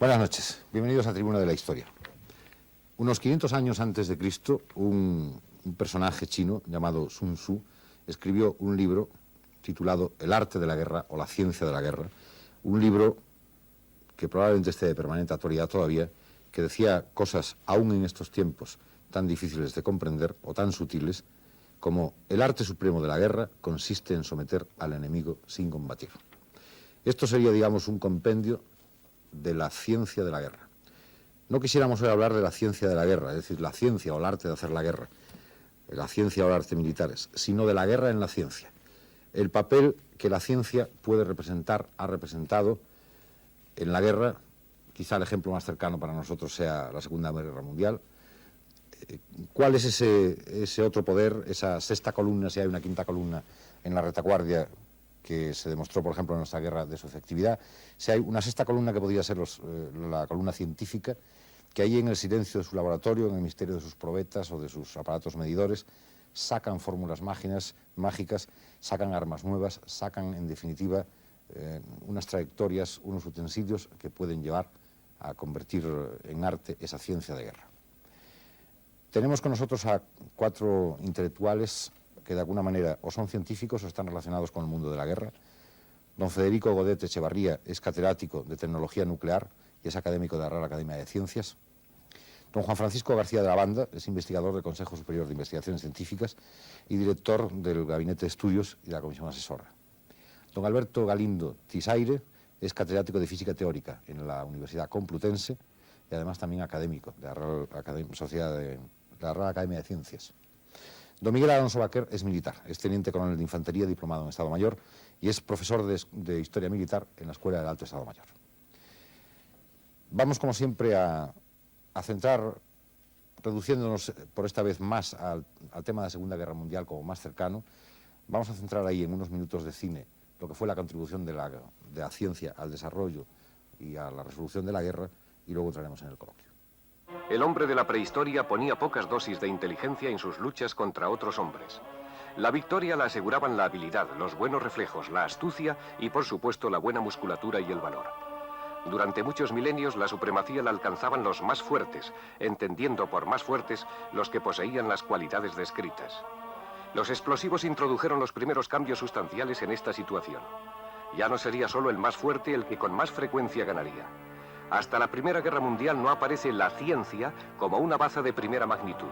Buenas noches, bienvenidos a Tribuna de la Historia. Unos 500 años antes de Cristo, un personaje chino llamado Sun Tzu escribió un libro titulado El arte de la guerra o la ciencia de la guerra, un libro que probablemente esté de permanente actualidad todavía, que decía cosas aún en estos tiempos tan difíciles de comprender o tan sutiles como el arte supremo de la guerra consiste en someter al enemigo sin combatir. Esto sería, digamos, un compendio de la ciencia de la guerra. No quisiéramos hoy hablar de la ciencia de la guerra, es decir, la ciencia o el arte de hacer la guerra, la ciencia o el arte militares, sino de la guerra en la ciencia. El papel que la ciencia puede representar, ha representado en la guerra. Quizá el ejemplo más cercano para nosotros sea la Segunda Guerra Mundial. ¿Cuál es ese otro poder, esa sexta columna, si hay una quinta columna en la retaguardia, que se demostró, por ejemplo, en nuestra guerra, de su efectividad? Si hay una sexta columna que podría ser la columna científica, que ahí en el silencio de su laboratorio, en el misterio de sus probetas o de sus aparatos medidores, sacan fórmulas mágicas, sacan armas nuevas, sacan, en definitiva, unas trayectorias, unos utensilios que pueden llevar a convertir en arte esa ciencia de guerra. Tenemos con nosotros a 4 intelectuales que de alguna manera o son científicos o están relacionados con el mundo de la guerra. Don Federico Godet Echevarría es catedrático de Tecnología Nuclear y es académico de la Real Academia de Ciencias. Don Juan Francisco García de la Banda es investigador del Consejo Superior de Investigaciones Científicas y director del Gabinete de Estudios y de la Comisión Asesora. Don Alberto Galindo Tisaire es catedrático de Física Teórica en la Universidad Complutense y además también académico de la Real Academia de Ciencias. Don Miguel Alonso Baquer es militar, es teniente coronel de Infantería, diplomado en Estado Mayor y es profesor de Historia Militar en la Escuela del Alto Estado Mayor. Vamos, como siempre, a centrar, reduciéndonos por esta vez más al tema de la Segunda Guerra Mundial como más cercano, vamos a centrar ahí en unos minutos de cine lo que fue la contribución de la ciencia al desarrollo y a la resolución de la guerra, y luego entraremos en el coloquio. El hombre de la prehistoria ponía pocas dosis de inteligencia en sus luchas contra otros hombres. La victoria la aseguraban la habilidad, los buenos reflejos, la astucia y, por supuesto, la buena musculatura y el valor. Durante muchos milenios la supremacía la alcanzaban los más fuertes, entendiendo por más fuertes los que poseían las cualidades descritas. Los explosivos introdujeron los primeros cambios sustanciales en esta situación. Ya no sería solo el más fuerte el que con más frecuencia ganaría. Hasta la Primera Guerra Mundial no aparece la ciencia como una baza de primera magnitud.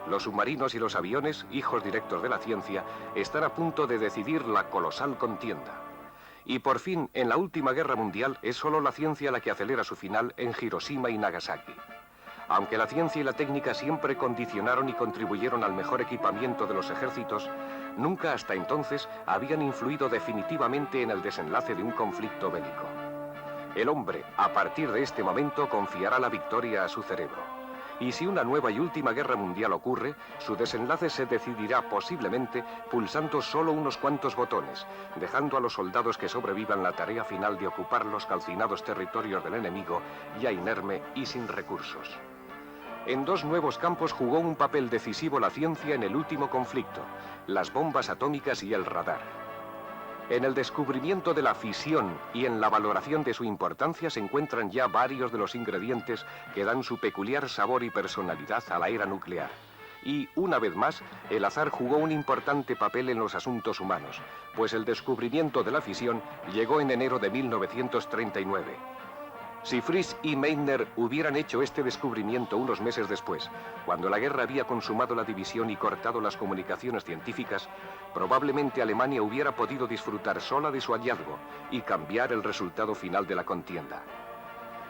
Los submarinos y los aviones, hijos directos de la ciencia, están a punto de decidir la colosal contienda. Y por fin, en la última guerra mundial, es solo la ciencia la que acelera su final en Hiroshima y Nagasaki. Aunque la ciencia y la técnica siempre condicionaron y contribuyeron al mejor equipamiento de los ejércitos, nunca hasta entonces habían influido definitivamente en el desenlace de un conflicto bélico. El hombre, a partir de este momento, confiará la victoria a su cerebro. Y si una nueva y última guerra mundial ocurre, su desenlace se decidirá posiblemente pulsando solo unos cuantos botones, dejando a los soldados que sobrevivan la tarea final de ocupar los calcinados territorios del enemigo, ya inerme y sin recursos. En 2 nuevos campos jugó un papel decisivo la ciencia en el último conflicto, las bombas atómicas y el radar. En el descubrimiento de la fisión y en la valoración de su importancia se encuentran ya varios de los ingredientes que dan su peculiar sabor y personalidad a la era nuclear. Y, una vez más, el azar jugó un importante papel en los asuntos humanos, pues el descubrimiento de la fisión llegó en enero de 1939. Si Frisch y Meitner hubieran hecho este descubrimiento unos meses después, cuando la guerra había consumado la división y cortado las comunicaciones científicas, probablemente Alemania hubiera podido disfrutar sola de su hallazgo y cambiar el resultado final de la contienda.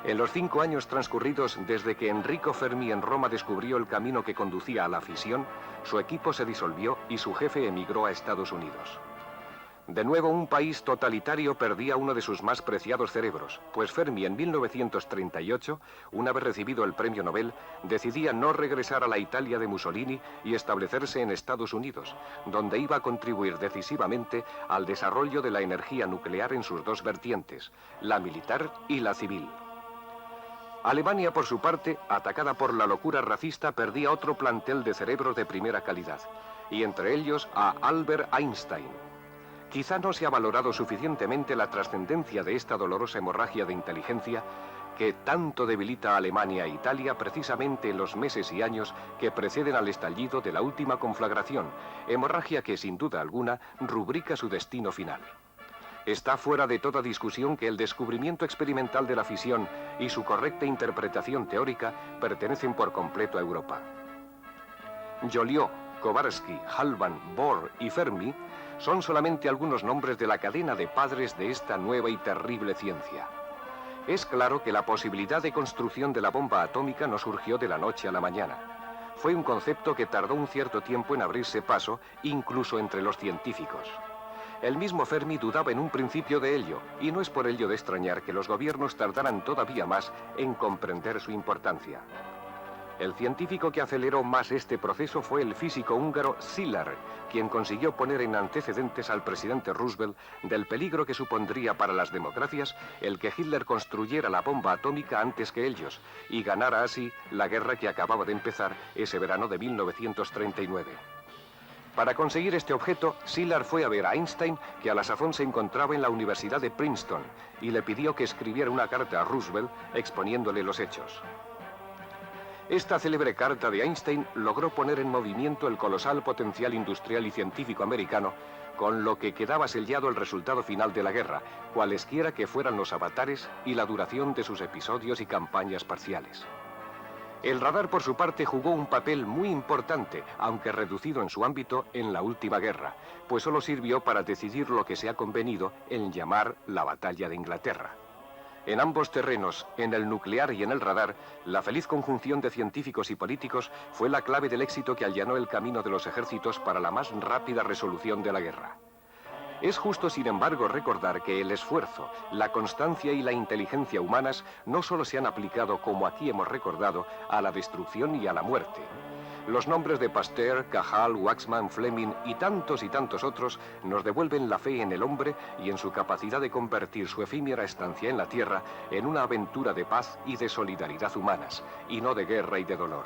En los 5 años transcurridos desde que Enrico Fermi en Roma descubrió el camino que conducía a la fisión, su equipo se disolvió y su jefe emigró a Estados Unidos. De nuevo, un país totalitario perdía uno de sus más preciados cerebros, pues Fermi en 1938, una vez recibido el premio Nobel, decidía no regresar a la Italia de Mussolini y establecerse en Estados Unidos, donde iba a contribuir decisivamente al desarrollo de la energía nuclear en sus 2 vertientes, la militar y la civil. Alemania, por su parte, atacada por la locura racista, perdía otro plantel de cerebros de primera calidad, y entre ellos a Albert Einstein. Quizá no se ha valorado suficientemente la trascendencia de esta dolorosa hemorragia de inteligencia que tanto debilita a Alemania e Italia precisamente en los meses y años que preceden al estallido de la última conflagración, hemorragia que sin duda alguna rubrica su destino final. Está fuera de toda discusión que el descubrimiento experimental de la fisión y su correcta interpretación teórica pertenecen por completo a Europa. Joliot, Kowarski, Halban, Bohr y Fermi son solamente algunos nombres de la cadena de padres de esta nueva y terrible ciencia. Es claro que la posibilidad de construcción de la bomba atómica no surgió de la noche a la mañana. Fue un concepto que tardó un cierto tiempo en abrirse paso, incluso entre los científicos. El mismo Fermi dudaba en un principio de ello, y no es por ello de extrañar que los gobiernos tardaran todavía más en comprender su importancia. El científico que aceleró más este proceso fue el físico húngaro Szilard, quien consiguió poner en antecedentes al presidente Roosevelt del peligro que supondría para las democracias el que Hitler construyera la bomba atómica antes que ellos y ganara así la guerra que acababa de empezar ese verano de 1939. Para conseguir este objeto, Szilard fue a ver a Einstein, que a la sazón se encontraba en la Universidad de Princeton, y le pidió que escribiera una carta a Roosevelt exponiéndole los hechos. Esta célebre carta de Einstein logró poner en movimiento el colosal potencial industrial y científico americano, con lo que quedaba sellado el resultado final de la guerra, cualesquiera que fueran los avatares y la duración de sus episodios y campañas parciales. El radar, por su parte, jugó un papel muy importante, aunque reducido en su ámbito, en la última guerra, pues solo sirvió para decidir lo que se ha convenido en llamar la Batalla de Inglaterra. En ambos terrenos, en el nuclear y en el radar, la feliz conjunción de científicos y políticos fue la clave del éxito que allanó el camino de los ejércitos para la más rápida resolución de la guerra. Es justo, sin embargo, recordar que el esfuerzo, la constancia y la inteligencia humanas no solo se han aplicado, como aquí hemos recordado, a la destrucción y a la muerte. Los nombres de Pasteur, Cajal, Waxman, Fleming y tantos otros nos devuelven la fe en el hombre y en su capacidad de convertir su efímera estancia en la Tierra en una aventura de paz y de solidaridad humanas, y no de guerra y de dolor.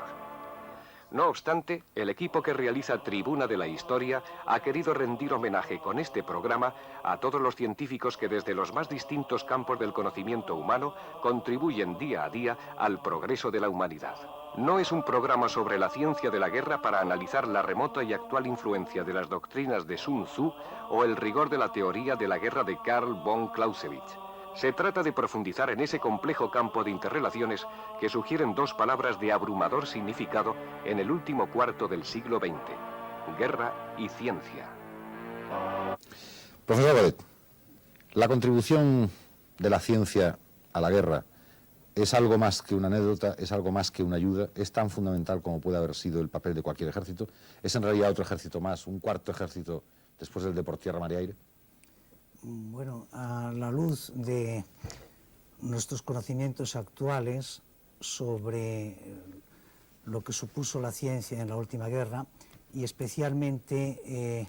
No obstante, el equipo que realiza Tribuna de la Historia ha querido rendir homenaje con este programa a todos los científicos que desde los más distintos campos del conocimiento humano contribuyen día a día al progreso de la humanidad. No es un programa sobre la ciencia de la guerra para analizar la remota y actual influencia de las doctrinas de Sun Tzu o el rigor de la teoría de la guerra de Karl von Clausewitz. Se trata de profundizar en ese complejo campo de interrelaciones que sugieren dos palabras de abrumador significado en el último cuarto del siglo XX: guerra y ciencia. Profesor Godet, la contribución de la ciencia a la guerra es algo más que una anécdota, es algo más que una ayuda, es tan fundamental como puede haber sido el papel de cualquier ejército, es en realidad otro ejército más, un cuarto ejército después del de por tierra, mar y aire. Bueno, a la luz de nuestros conocimientos actuales sobre lo que supuso la ciencia en la última guerra y especialmente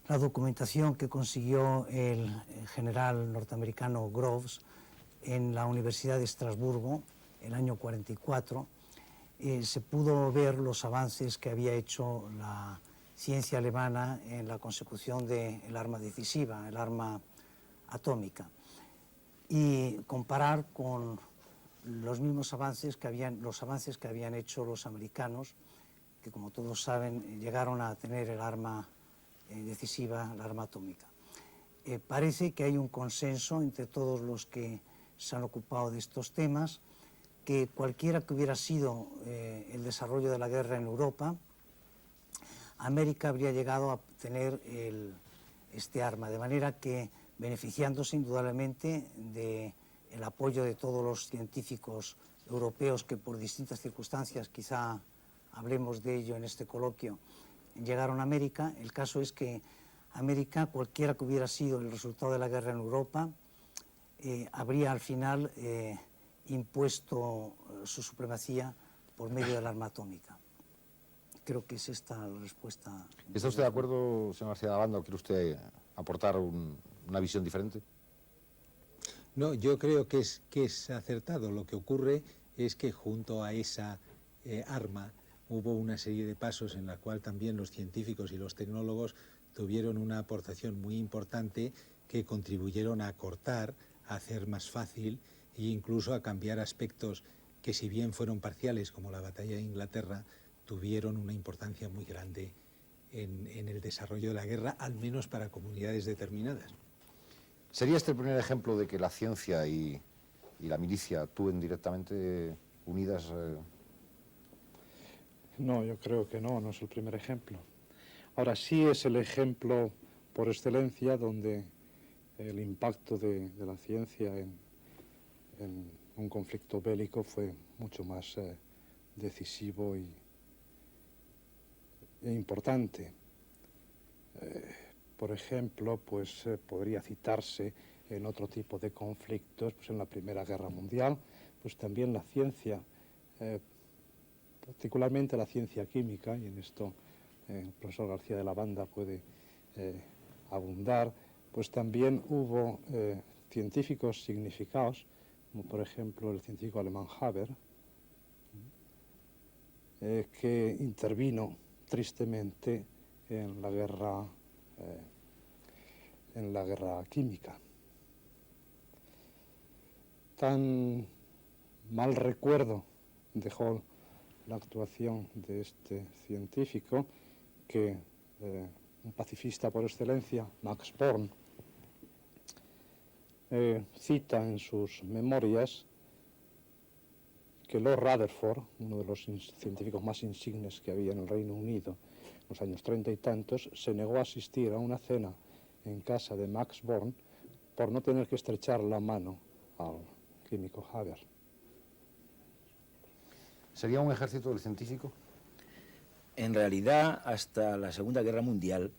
la documentación que consiguió el general norteamericano Groves en la Universidad de Estrasburgo el año 44, se pudo ver los avances que había hecho la ciencia alemana en la consecución del arma decisiva, el arma atómica, y comparar con los mismos avances que habían hecho los americanos, que como todos saben llegaron a tener el arma decisiva, el arma atómica. Parece que hay un consenso entre todos los que se han ocupado de estos temas, que cualquiera que hubiera sido el desarrollo de la guerra en Europa, América habría llegado a tener este arma, de manera que, beneficiándose indudablemente del apoyo de todos los científicos europeos que por distintas circunstancias, quizá hablemos de ello en este coloquio, llegaron a América. El caso es que América, cualquiera que hubiera sido el resultado de la guerra en Europa, habría al final impuesto su supremacía por medio del arma atómica. Creo que es esta la respuesta. ¿Está usted de acuerdo, señor García de Abando, o quiere usted aportar una visión diferente? No, yo creo que es acertado. Lo que ocurre es que junto a esa arma hubo una serie de pasos en la cual también los científicos y los tecnólogos tuvieron una aportación muy importante que contribuyeron a acortar, a hacer más fácil e incluso a cambiar aspectos que, si bien fueron parciales, como la batalla de Inglaterra, tuvieron una importancia muy grande en el desarrollo de la guerra, al menos para comunidades determinadas. ¿Sería este el primer ejemplo de que la ciencia y la milicia actúen directamente unidas? No, yo creo que no es el primer ejemplo. Ahora sí es el ejemplo por excelencia donde el impacto de la ciencia en un conflicto bélico fue mucho más decisivo e importante. Por ejemplo, pues podría citarse en otro tipo de conflictos, pues en la Primera Guerra Mundial, pues también la ciencia, particularmente la ciencia química, y en esto el profesor García de la Banda puede abundar, pues también hubo científicos significados, como por ejemplo el científico alemán Haber, que intervino tristemente en la guerra química. Tan mal recuerdo dejó la actuación de este científico que un pacifista por excelencia, Max Born, cita en sus memorias que Lord Rutherford, uno de los científicos más insignes que había en el Reino Unido en los años 30 y tantos, se negó a asistir a una cena en casa de Max Born por no tener que estrechar la mano al químico Haber. ¿Sería un ejército del científico? En realidad, hasta la Segunda Guerra Mundial,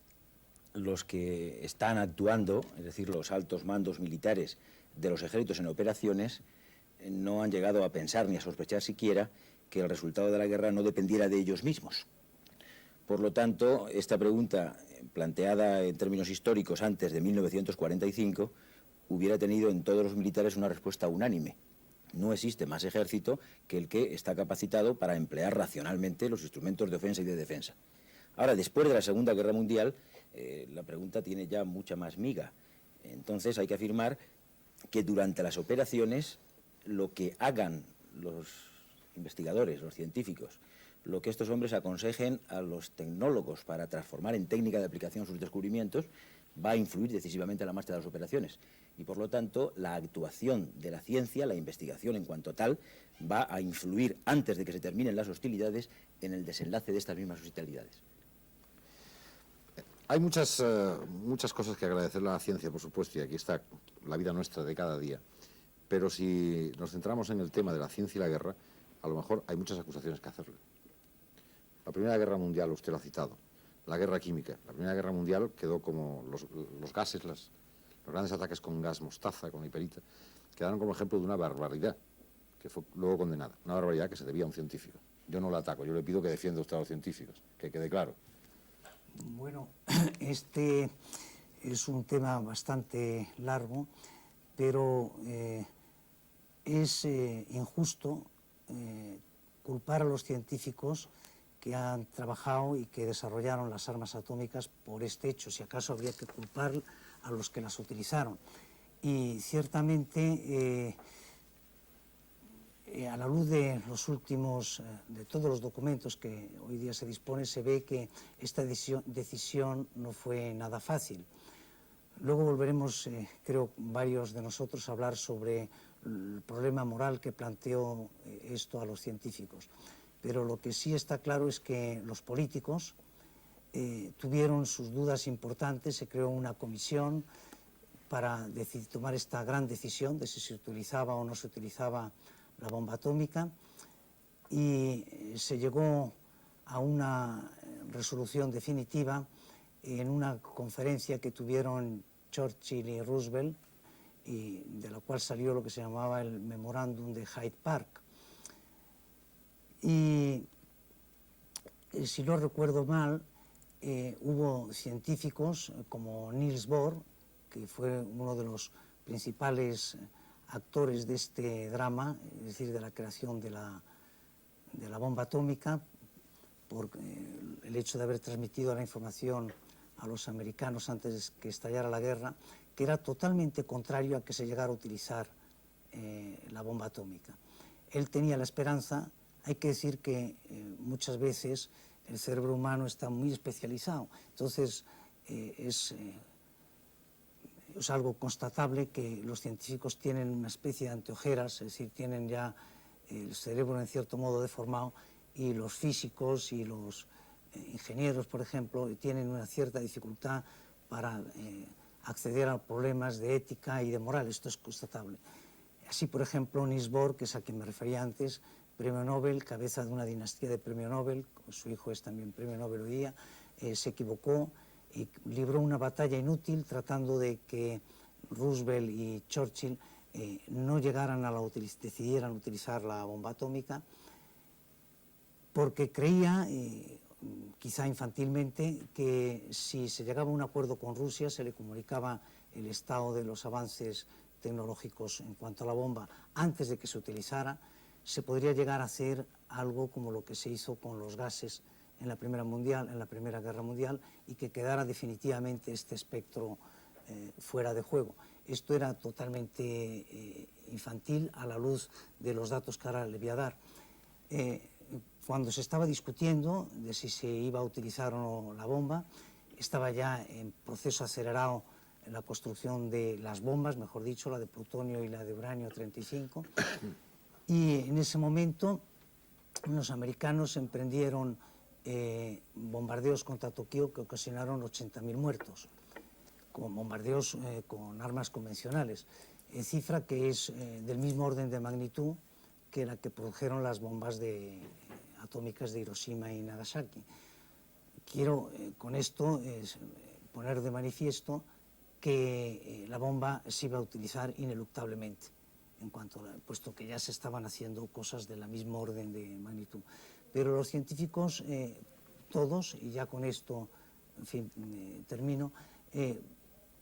los que están actuando, es decir, los altos mandos militares de los ejércitos en operaciones, no han llegado a pensar ni a sospechar siquiera que el resultado de la guerra no dependiera de ellos mismos. Por lo tanto, esta pregunta, planteada en términos históricos antes de 1945, hubiera tenido en todos los militares una respuesta unánime. No existe más ejército que el que está capacitado para emplear racionalmente los instrumentos de ofensa y de defensa. Ahora, después de la Segunda Guerra Mundial, la pregunta tiene ya mucha más miga. Entonces hay que afirmar que durante las operaciones lo que hagan los investigadores, los científicos, lo que estos hombres aconsejen a los tecnólogos para transformar en técnica de aplicación sus descubrimientos, va a influir decisivamente en la marcha de las operaciones. Y por lo tanto, la actuación de la ciencia, la investigación en cuanto tal, va a influir antes de que se terminen las hostilidades en el desenlace de estas mismas hostilidades. Hay muchas cosas que agradecerle a la ciencia, por supuesto, y aquí está la vida nuestra de cada día. Pero si nos centramos en el tema de la ciencia y la guerra, a lo mejor hay muchas acusaciones que hacerle. La Primera Guerra Mundial, usted lo ha citado, la guerra química. La Primera Guerra Mundial quedó como los gases, los grandes ataques con gas mostaza, con hiperita, quedaron como ejemplo de una barbaridad que fue luego condenada. Una barbaridad que se debía a un científico. Yo no la ataco, yo le pido que defienda usted a los científicos, que quede claro. Bueno, este es un tema bastante largo, pero es injusto culpar a los científicos que han trabajado y que desarrollaron las armas atómicas por este hecho. Si acaso habría que culpar a los que las utilizaron. Y ciertamente, a la luz de los últimos, de todos los documentos que hoy día se dispone, se ve que esta decisión no fue nada fácil. Luego volveremos, creo, varios de nosotros a hablar sobre el problema moral que planteó esto a los científicos. Pero lo que sí está claro es que los políticos tuvieron sus dudas importantes, se creó una comisión para tomar esta gran decisión de si se utilizaba o no se utilizaba la bomba atómica, y se llegó a una resolución definitiva en una conferencia que tuvieron Churchill y Roosevelt, y de la cual salió lo que se llamaba el Memorándum de Hyde Park. Y si no recuerdo mal, hubo científicos como Niels Bohr, que fue uno de los principales actores de este drama, es decir, de la creación de la bomba atómica, por el hecho de haber transmitido la información a los americanos antes que estallara la guerra, que era totalmente contrario a que se llegara a utilizar la bomba atómica. Él tenía la esperanza. Hay que decir que muchas veces el cerebro humano está muy especializado, entonces es algo constatable que los científicos tienen una especie de anteojeras, es decir, tienen ya el cerebro en cierto modo deformado, y los físicos y los ingenieros, por ejemplo, tienen una cierta dificultad para acceder a problemas de ética y de moral. Esto es constatable. Así, por ejemplo, Niels Bohr, que es a quien me refería antes, premio Nobel, cabeza de una dinastía de premio Nobel, su hijo es también premio Nobel hoy día, se equivocó y libró una batalla inútil tratando de que Roosevelt y Churchill no llegaran a decidieran utilizar la bomba atómica, porque creía, quizá infantilmente, que si se llegaba a un acuerdo con Rusia se le comunicaba el estado de los avances tecnológicos en cuanto a la bomba antes de que se utilizara, se podría llegar a hacer algo como lo que se hizo con los gases en la Primera Guerra Mundial, y que quedara definitivamente este espectro fuera de juego. Esto era totalmente infantil a la luz de los datos que ahora le voy a dar. Cuando se estaba discutiendo de si se iba a utilizar o no la bomba, estaba ya en proceso acelerado la construcción de las bombas, mejor dicho, la de plutonio y la de uranio 35, y en ese momento los americanos emprendieron bombardeos contra Tokio que ocasionaron 80.000 muertos, con bombardeos con armas convencionales, cifra que es del mismo orden de magnitud que la que produjeron las bombas atómicas de Hiroshima y Nagasaki. Quiero con esto poner de manifiesto que la bomba se iba a utilizar ineluctablemente, puesto que ya se estaban haciendo cosas de la misma orden de magnitud. Pero los científicos, todos, y ya con esto, en fin, termino,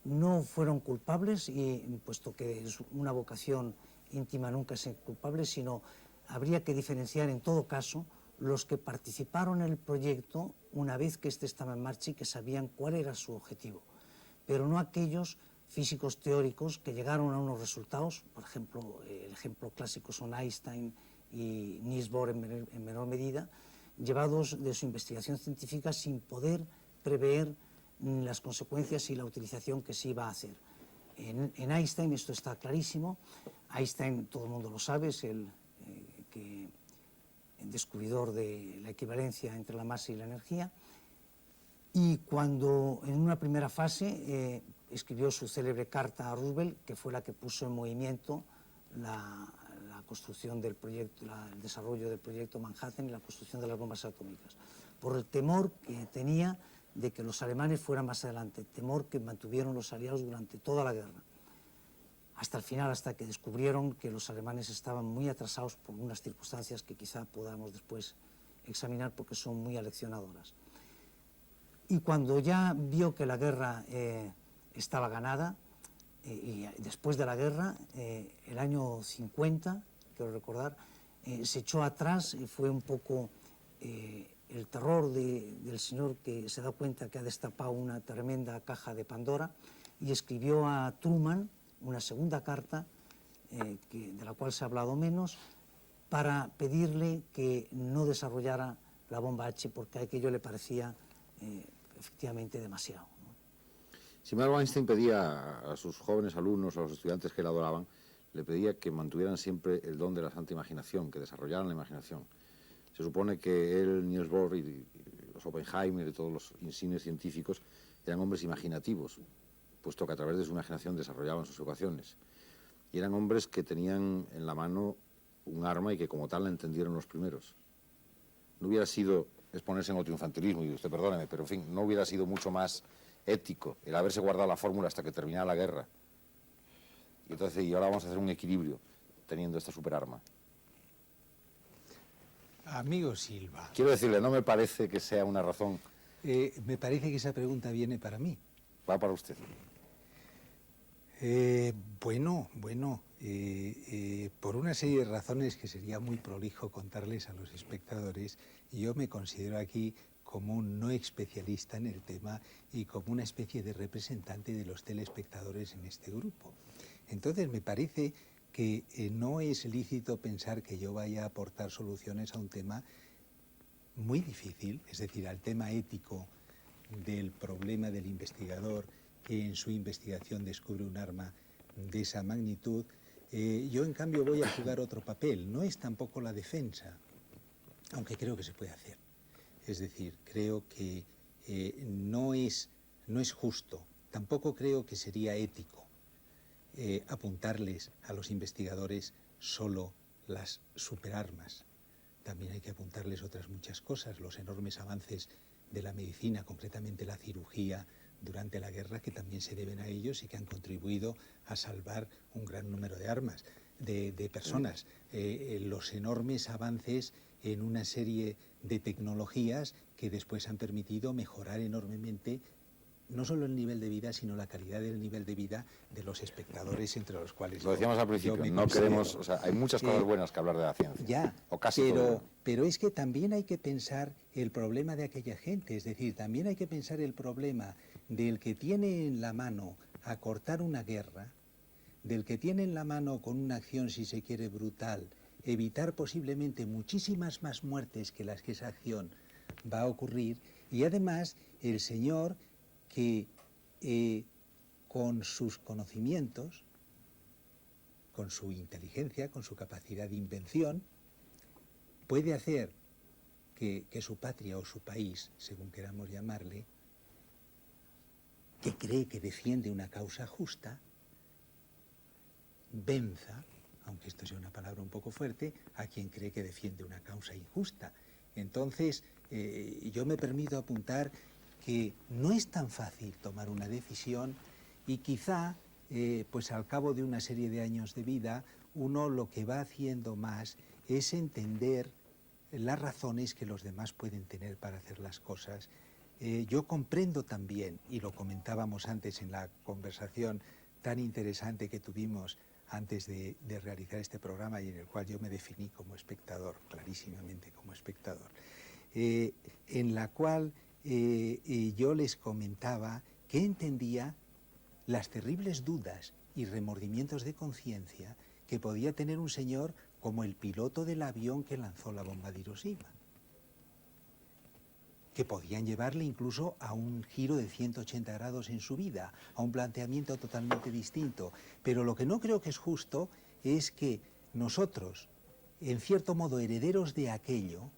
no fueron culpables, y puesto que es una vocación íntima nunca ser culpable, sino habría que diferenciar en todo caso los que participaron en el proyecto una vez que éste estaba en marcha y que sabían cuál era su objetivo, pero no aquellos físicos teóricos que llegaron a unos resultados. Por ejemplo, el ejemplo clásico son Einstein y Niels Bohr en menor medida, llevados de su investigación científica sin poder prever las consecuencias y la utilización que se iba a hacer. En Einstein esto está clarísimo. Einstein, todo el mundo lo sabe, es el descubridor de la equivalencia entre la masa y la energía, y cuando en una primera fase escribió su célebre carta a Roosevelt, que fue la que puso en movimiento la construcción del proyecto, el desarrollo del proyecto Manhattan y la construcción de las bombas atómicas, por el temor que tenía de que los alemanes fueran más adelante, temor que mantuvieron los aliados durante toda la guerra, hasta el final, hasta que descubrieron que los alemanes estaban muy atrasados por unas circunstancias que quizá podamos después examinar porque son muy aleccionadoras. Y cuando ya vio que la guerra estaba ganada, y después de la guerra, el año 50, quiero recordar, se echó atrás, y fue un poco el terror del señor que se da cuenta que ha destapado una tremenda caja de Pandora, y escribió a Truman una segunda carta, de la cual se ha hablado menos, para pedirle que no desarrollara la bomba H, porque a aquello le parecía efectivamente demasiado, ¿no? Sin embargo, Einstein pedía a sus jóvenes alumnos, a los estudiantes que le adoraban, le pedía que mantuvieran siempre el don de la santa imaginación, que desarrollaran la imaginación. Se supone que él, Niels Bohr y los Oppenheimer y todos los insignes científicos eran hombres imaginativos, puesto que a través de su imaginación desarrollaban sus ecuaciones. Y eran hombres que tenían en la mano un arma y que como tal la entendieron los primeros. No hubiera sido, es ponerse en otro infantilismo, y usted perdóneme, pero en fin, no hubiera sido mucho más ético el haberse guardado la fórmula hasta que terminara la guerra. Y entonces, y ahora vamos a hacer un equilibrio teniendo esta superarma. Amigo Silva. Quiero decirle, no me parece que sea una razón. Me parece que esa pregunta viene para mí. Va para usted. Bueno, por una serie de razones que sería muy prolijo contarles a los espectadores, yo me considero aquí como un no especialista en el tema y como una especie de representante de los telespectadores en este grupo. Entonces me parece que no es lícito pensar que yo vaya a aportar soluciones a un tema muy difícil, es decir, al tema ético del problema del investigador que en su investigación descubre un arma de esa magnitud. Yo, en cambio, voy a jugar otro papel. No es tampoco la defensa, aunque creo que se puede hacer. Es decir, creo que no es justo, tampoco creo que sería ético apuntarles a los investigadores solo las superarmas. También hay que apuntarles otras muchas cosas, los enormes avances de la medicina, concretamente la cirugía durante la guerra, que también se deben a ellos y que han contribuido a salvar un gran número de armas, de personas. Los enormes avances en una serie de tecnologías que después han permitido mejorar enormemente no solo el nivel de vida, sino la calidad del nivel de vida de los espectadores, entre los cuales... Lo decíamos al principio, no queremos... O sea, hay muchas cosas buenas que hablar de la ciencia. Ya, o casi todo. Pero es que también hay que pensar el problema de aquella gente, es decir, también hay que pensar el problema del que tiene en la mano acortar una guerra, del que tiene en la mano con una acción, si se quiere, brutal, evitar posiblemente muchísimas más muertes que las que esa acción va a ocurrir, y además el señor que con sus conocimientos, con su inteligencia, con su capacidad de invención, puede hacer que su patria o su país, según queramos llamarle, que cree que defiende una causa justa, venza, aunque esto sea una palabra un poco fuerte, a quien cree que defiende una causa injusta. Entonces, yo me permito apuntar que no es tan fácil tomar una decisión y quizá, pues al cabo de una serie de años de vida, uno lo que va haciendo más es entender las razones que los demás pueden tener para hacer las cosas. Yo comprendo también, y lo comentábamos antes en la conversación tan interesante que tuvimos antes de realizar este programa y en el cual yo me definí como espectador, clarísimamente como espectador, en la cual yo les comentaba que entendía las terribles dudas y remordimientos de conciencia que podía tener un señor como el piloto del avión que lanzó la bomba de Hiroshima, que podían llevarle incluso a un giro de 180 grados en su vida, a un planteamiento totalmente distinto. Pero lo que no creo que es justo es que nosotros, en cierto modo herederos de aquello,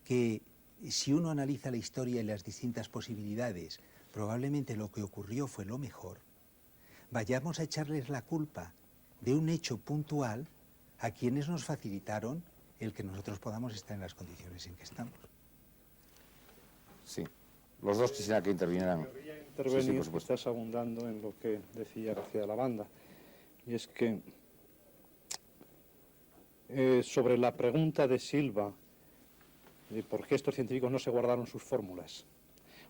que si uno analiza la historia y las distintas posibilidades, probablemente lo que ocurrió fue lo mejor, vayamos a echarles la culpa de un hecho puntual a quienes nos facilitaron el que nosotros podamos estar en las condiciones en que estamos. Sí. Los dos quisiera que intervinieran. Intervenir, sí, por supuesto. estás abundando en lo que decía García de la Banda, y es que sobre la pregunta de Silva de por qué estos científicos no se guardaron sus fórmulas.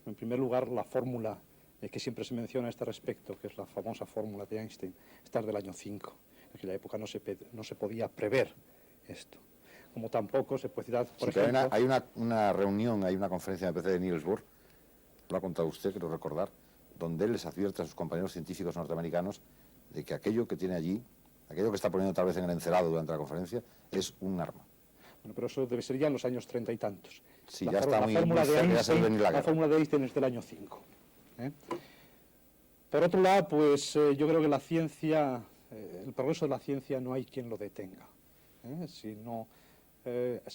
En primer lugar, la fórmula que siempre se menciona a este respecto, que es la famosa fórmula de Einstein, está del año 5. En aquella época no se podía prever esto. Como tampoco se puede citar, por ejemplo... Hay una reunión, hay una conferencia, me parece, de Niels Bohr, lo ha contado usted, creo recordar, donde él les advierte a sus compañeros científicos norteamericanos de que aquello que tiene allí, aquello que está poniendo tal vez en el encerado durante la conferencia, es un arma. Bueno, pero eso debe ser ya en los años 30 y tantos. Sí, ya está muy cerca, ya se ve venir la guerra. La fórmula de Einstein es del año 5. Por otro lado, pues yo creo que la ciencia, el progreso de la ciencia no hay quien lo detenga. Si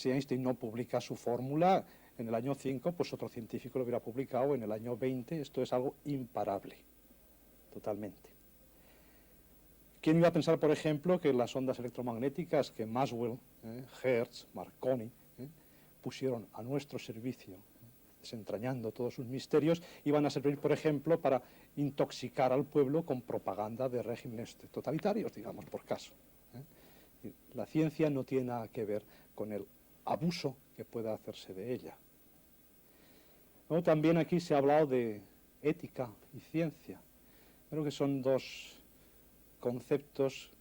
Einstein no publica su fórmula en el año 5, pues otro científico lo hubiera publicado en el año 20. Esto es algo imparable, totalmente. ¿Quién iba a pensar, por ejemplo, que las ondas electromagnéticas que Maxwell, Hertz, Marconi pusieron a nuestro servicio, desentrañando todos sus misterios, iban a servir, por ejemplo, para intoxicar al pueblo con propaganda de regímenes totalitarios, digamos, por caso? La ciencia no tiene nada que ver con el abuso que pueda hacerse de ella. Luego, también aquí se ha hablado de ética y ciencia. Creo que son dos conceptos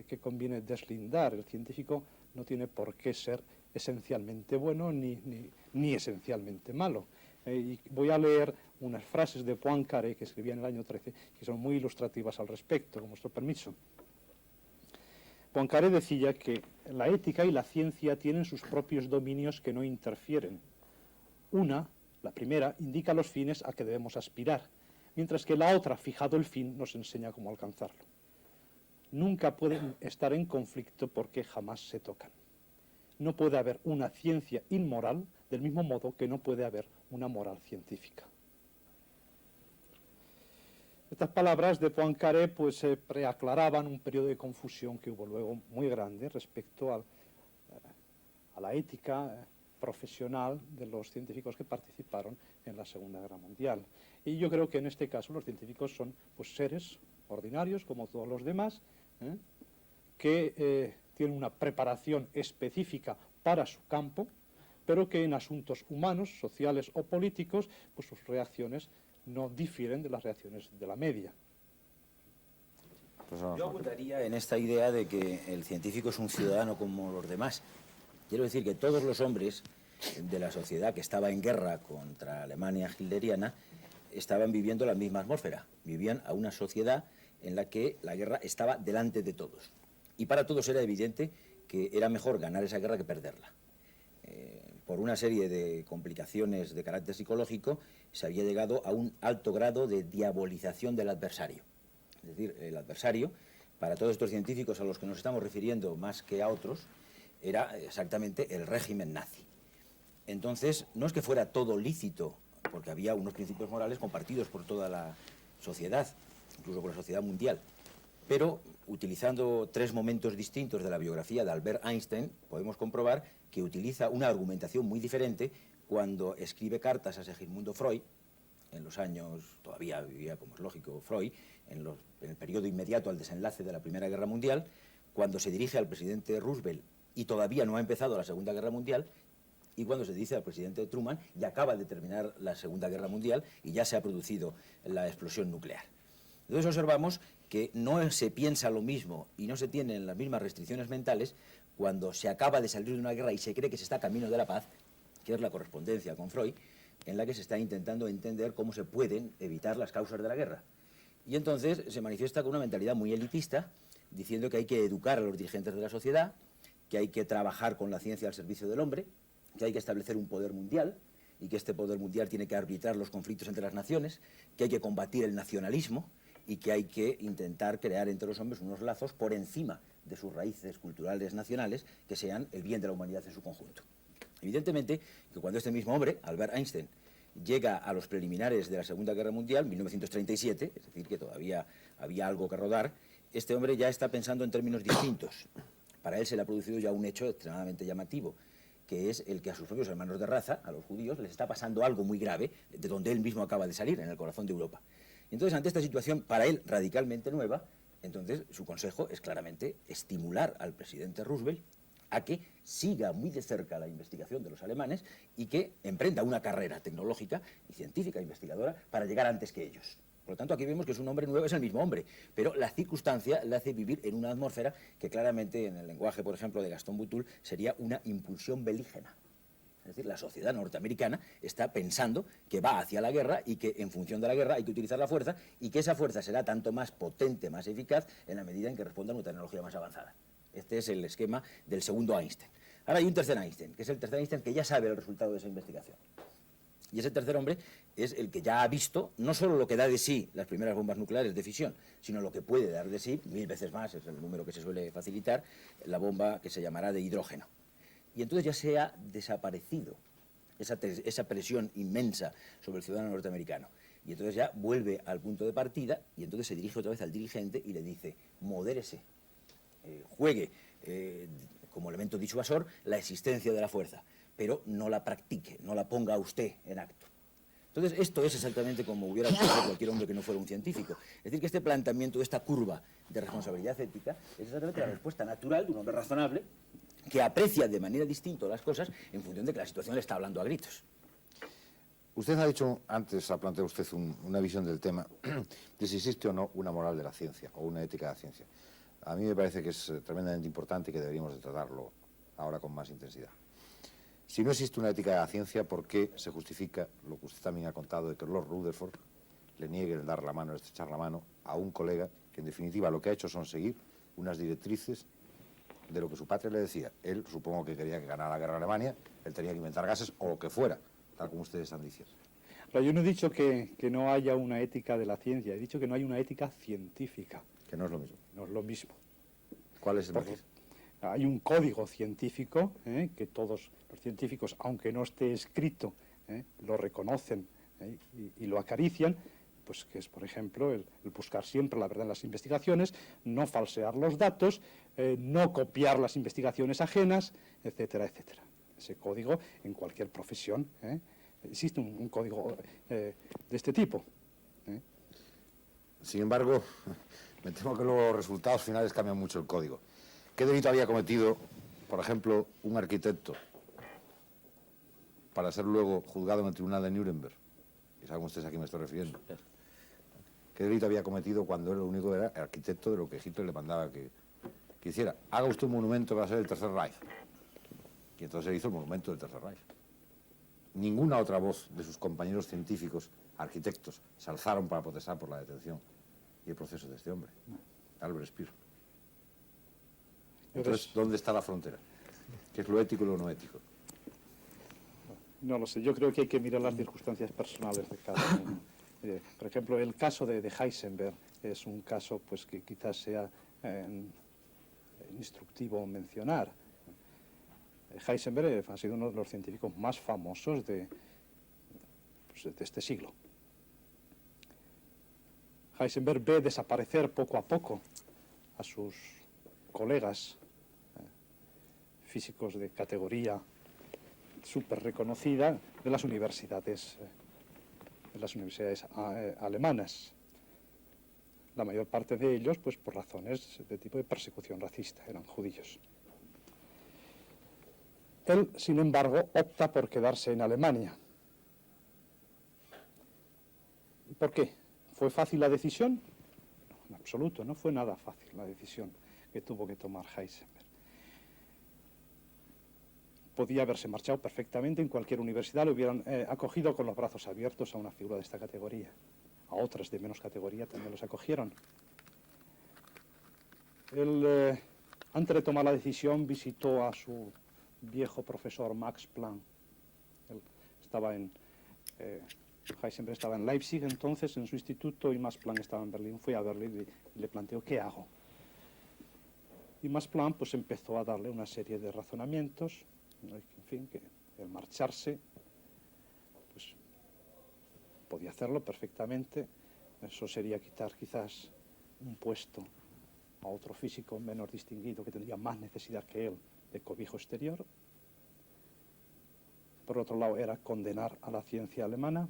que conviene deslindar. El científico no tiene por qué ser esencialmente bueno ni esencialmente malo. Y voy a leer unas frases de Poincaré que escribía en el año 13, que son muy ilustrativas al respecto, con vuestro permiso. Poincaré decía que la ética y la ciencia tienen sus propios dominios que no interfieren. La primera, indica los fines a que debemos aspirar, mientras que la otra, fijado el fin, nos enseña cómo alcanzarlo. Nunca pueden estar en conflicto porque jamás se tocan. No puede haber una ciencia inmoral del mismo modo que no puede haber una moral científica. Estas palabras de Poincaré pues preaclaraban un periodo de confusión que hubo luego muy grande respecto a la ética profesional de los científicos que participaron en la Segunda Guerra Mundial. Y yo creo que en este caso los científicos son pues seres ordinarios como todos los demás, que tienen una preparación específica para su campo, pero que en asuntos humanos, sociales o políticos, pues sus reacciones no difieren de las reacciones de la media. Yo apuntaría en esta idea de que el científico es un ciudadano como los demás. Quiero decir que todos los hombres de la sociedad que estaba en guerra contra Alemania hitleriana estaban viviendo la misma atmósfera. Vivían a una sociedad en la que la guerra estaba delante de todos. Y para todos era evidente que era mejor ganar esa guerra que perderla. Por una serie de complicaciones de carácter psicológico, se había llegado a un alto grado de diabolización del adversario. Es decir, el adversario, para todos estos científicos a los que nos estamos refiriendo más que a otros, era exactamente el régimen nazi. Entonces, no es que fuera todo lícito, porque había unos principios morales compartidos por toda la sociedad, incluso por la sociedad mundial, pero utilizando tres momentos distintos de la biografía de Albert Einstein, podemos comprobar que utiliza una argumentación muy diferente cuando escribe cartas a Segismundo Freud, en los años, todavía vivía, como es lógico, Freud, en el periodo inmediato al desenlace de la Primera Guerra Mundial, cuando se dirige al presidente Roosevelt y todavía no ha empezado la Segunda Guerra Mundial, y cuando se dice al presidente Truman, ya acaba de terminar la Segunda Guerra Mundial y ya se ha producido la explosión nuclear. Entonces observamos que no se piensa lo mismo y no se tienen las mismas restricciones mentales cuando se acaba de salir de una guerra y se cree que se está camino de la paz, que es la correspondencia con Freud, en la que se está intentando entender cómo se pueden evitar las causas de la guerra. Y entonces se manifiesta con una mentalidad muy elitista, diciendo que hay que educar a los dirigentes de la sociedad, que hay que trabajar con la ciencia al servicio del hombre, que hay que establecer un poder mundial y que este poder mundial tiene que arbitrar los conflictos entre las naciones, que hay que combatir el nacionalismo y que hay que intentar crear entre los hombres unos lazos por encima de sus raíces culturales nacionales que sean el bien de la humanidad en su conjunto. Evidentemente que cuando este mismo hombre, Albert Einstein, llega a los preliminares de la Segunda Guerra Mundial, 1937, es decir, que todavía había algo que rodar, este hombre ya está pensando en términos distintos. Para él se le ha producido ya un hecho extremadamente llamativo, que es el que a sus propios hermanos de raza, a los judíos, les está pasando algo muy grave, de donde él mismo acaba de salir, en el corazón de Europa. Entonces, ante esta situación, para él radicalmente nueva, entonces su consejo es claramente estimular al presidente Roosevelt a que siga muy de cerca la investigación de los alemanes y que emprenda una carrera tecnológica y científica investigadora para llegar antes que ellos. Por lo tanto, aquí vemos que es un hombre nuevo, es el mismo hombre, pero la circunstancia le hace vivir en una atmósfera que claramente, en el lenguaje, por ejemplo, de Gastón Boutoul, sería una impulsión belígena. Es decir, la sociedad norteamericana está pensando que va hacia la guerra y que en función de la guerra hay que utilizar la fuerza y que esa fuerza será tanto más potente, más eficaz, en la medida en que responda a una tecnología más avanzada. Este es el esquema del segundo Einstein. Ahora hay un tercer Einstein, que es el tercer Einstein que ya sabe el resultado de esa investigación. Y ese tercer hombre es el que ya ha visto no solo lo que da de sí las primeras bombas nucleares de fisión, sino lo que puede dar de sí, 1000 veces más, es el número que se suele facilitar, la bomba que se llamará de hidrógeno. Y entonces ya se ha desaparecido esa presión inmensa sobre el ciudadano norteamericano. Y entonces ya vuelve al punto de partida y entonces se dirige otra vez al dirigente y le dice, modérese, juegue como elemento disuasor la existencia de la fuerza, pero no la practique, no la ponga usted en acto. Entonces, esto es exactamente como hubiera hecho cualquier hombre que no fuera un científico. Es decir, que este planteamiento, esta curva de responsabilidad ética, es exactamente la respuesta natural de un hombre razonable que aprecia de manera distinta las cosas en función de que la situación le está hablando a gritos. Usted ha dicho, antes ha planteado usted una visión del tema de si existe o no una moral de la ciencia o una ética de la ciencia. A mí me parece que es tremendamente importante y que deberíamos de tratarlo ahora con más intensidad. Si no existe una ética de la ciencia, ¿por qué se justifica lo que usted también ha contado de que Lord Rutherford le niegue el dar la mano, el estrechar la mano a un colega que en definitiva lo que ha hecho son seguir unas directrices de lo que su patria le decía. Él, supongo que quería que ganara la guerra a Alemania, él tenía que inventar gases o lo que fuera, tal como ustedes están diciendo. Pero yo no he dicho que no haya una ética de la ciencia, he dicho que no hay una ética científica. Que no es lo mismo. No es lo mismo. ¿Cuál es el Porque matiz? hay un código científico que todos los científicos, aunque no esté escrito, lo reconocen y lo acarician, pues que es, por ejemplo, el buscar siempre la verdad en las investigaciones, no falsear los datos, no copiar las investigaciones ajenas, etcétera, etcétera. Ese código en cualquier profesión, existe un código de este tipo. Sin embargo, me temo que los resultados finales cambian mucho el código. ¿Qué delito había cometido, por ejemplo, un arquitecto para ser luego juzgado en el tribunal de Nuremberg? Y saben ustedes a quién me estoy refiriendo. ¿Qué delito había cometido cuando él lo único era arquitecto de lo que Hitler le mandaba que hiciera? Haga usted un monumento que va a ser el Tercer Reich. Y entonces él hizo el monumento del Tercer Reich. Ninguna otra voz de sus compañeros científicos, arquitectos, se alzaron para protestar por la detención y el proceso de este hombre, Albert Speer. Entonces, ¿dónde está la frontera? ¿Qué es lo ético y lo no ético? No lo sé, yo creo que hay que mirar las circunstancias personales de cada uno. Por ejemplo, el caso de Heisenberg es un caso pues, que quizás sea instructivo mencionar. Heisenberg ha sido uno de los científicos más famosos de este siglo. Heisenberg ve desaparecer poco a poco a sus colegas físicos de categoría súper reconocida de las universidades alemanas. La mayor parte de ellos, pues por razones de tipo de persecución racista, eran judíos. Él, sin embargo, opta por quedarse en Alemania. ¿Y por qué? ¿Fue fácil la decisión? No, en absoluto, no fue nada fácil la decisión que tuvo que tomar Heisenberg. Podía haberse marchado perfectamente en cualquier universidad, lo hubieran acogido con los brazos abiertos a una figura de esta categoría. A otras de menos categoría también los acogieron. Él, antes de tomar la decisión, visitó a su viejo profesor Max Planck. Él estaba Heisenberg estaba en Leipzig entonces, en su instituto, y Max Planck estaba en Berlín. Fui a Berlín y le planteó, ¿qué hago? Y Max Planck pues empezó a darle una serie de razonamientos, en fin, que el marcharse, pues podía hacerlo perfectamente. Eso sería quitar quizás un puesto a otro físico menos distinguido que tendría más necesidad que él de cobijo exterior. Por otro lado, era condenar a la ciencia alemana,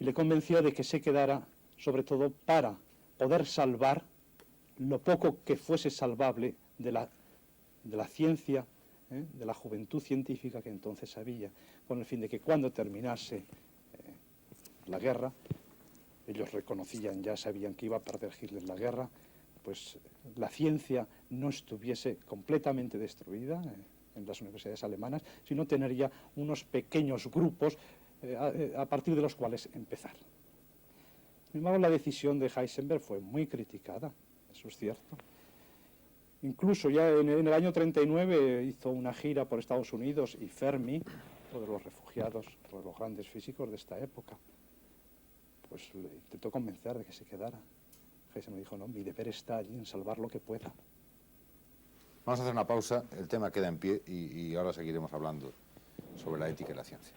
y le convenció de que se quedara, sobre todo para poder salvar lo poco que fuese salvable de la ciencia, de la juventud científica que entonces había, con el fin de que cuando terminase la guerra, ellos reconocían, ya sabían que iba a perder Hitler la guerra, pues la ciencia no estuviese completamente destruida en las universidades alemanas, sino tendría unos pequeños grupos a partir de los cuales empezar. Sin embargo, la decisión de Heisenberg fue muy criticada, eso es cierto. Incluso ya en el año 39 hizo una gira por Estados Unidos y Fermi, uno de los refugiados, uno de los grandes físicos de esta época, pues le intentó convencer de que se quedara. Heisenberg dijo, no, mi deber está allí en salvar lo que pueda. Vamos a hacer una pausa, el tema queda en pie y ahora seguiremos hablando sobre la ética y la ciencia.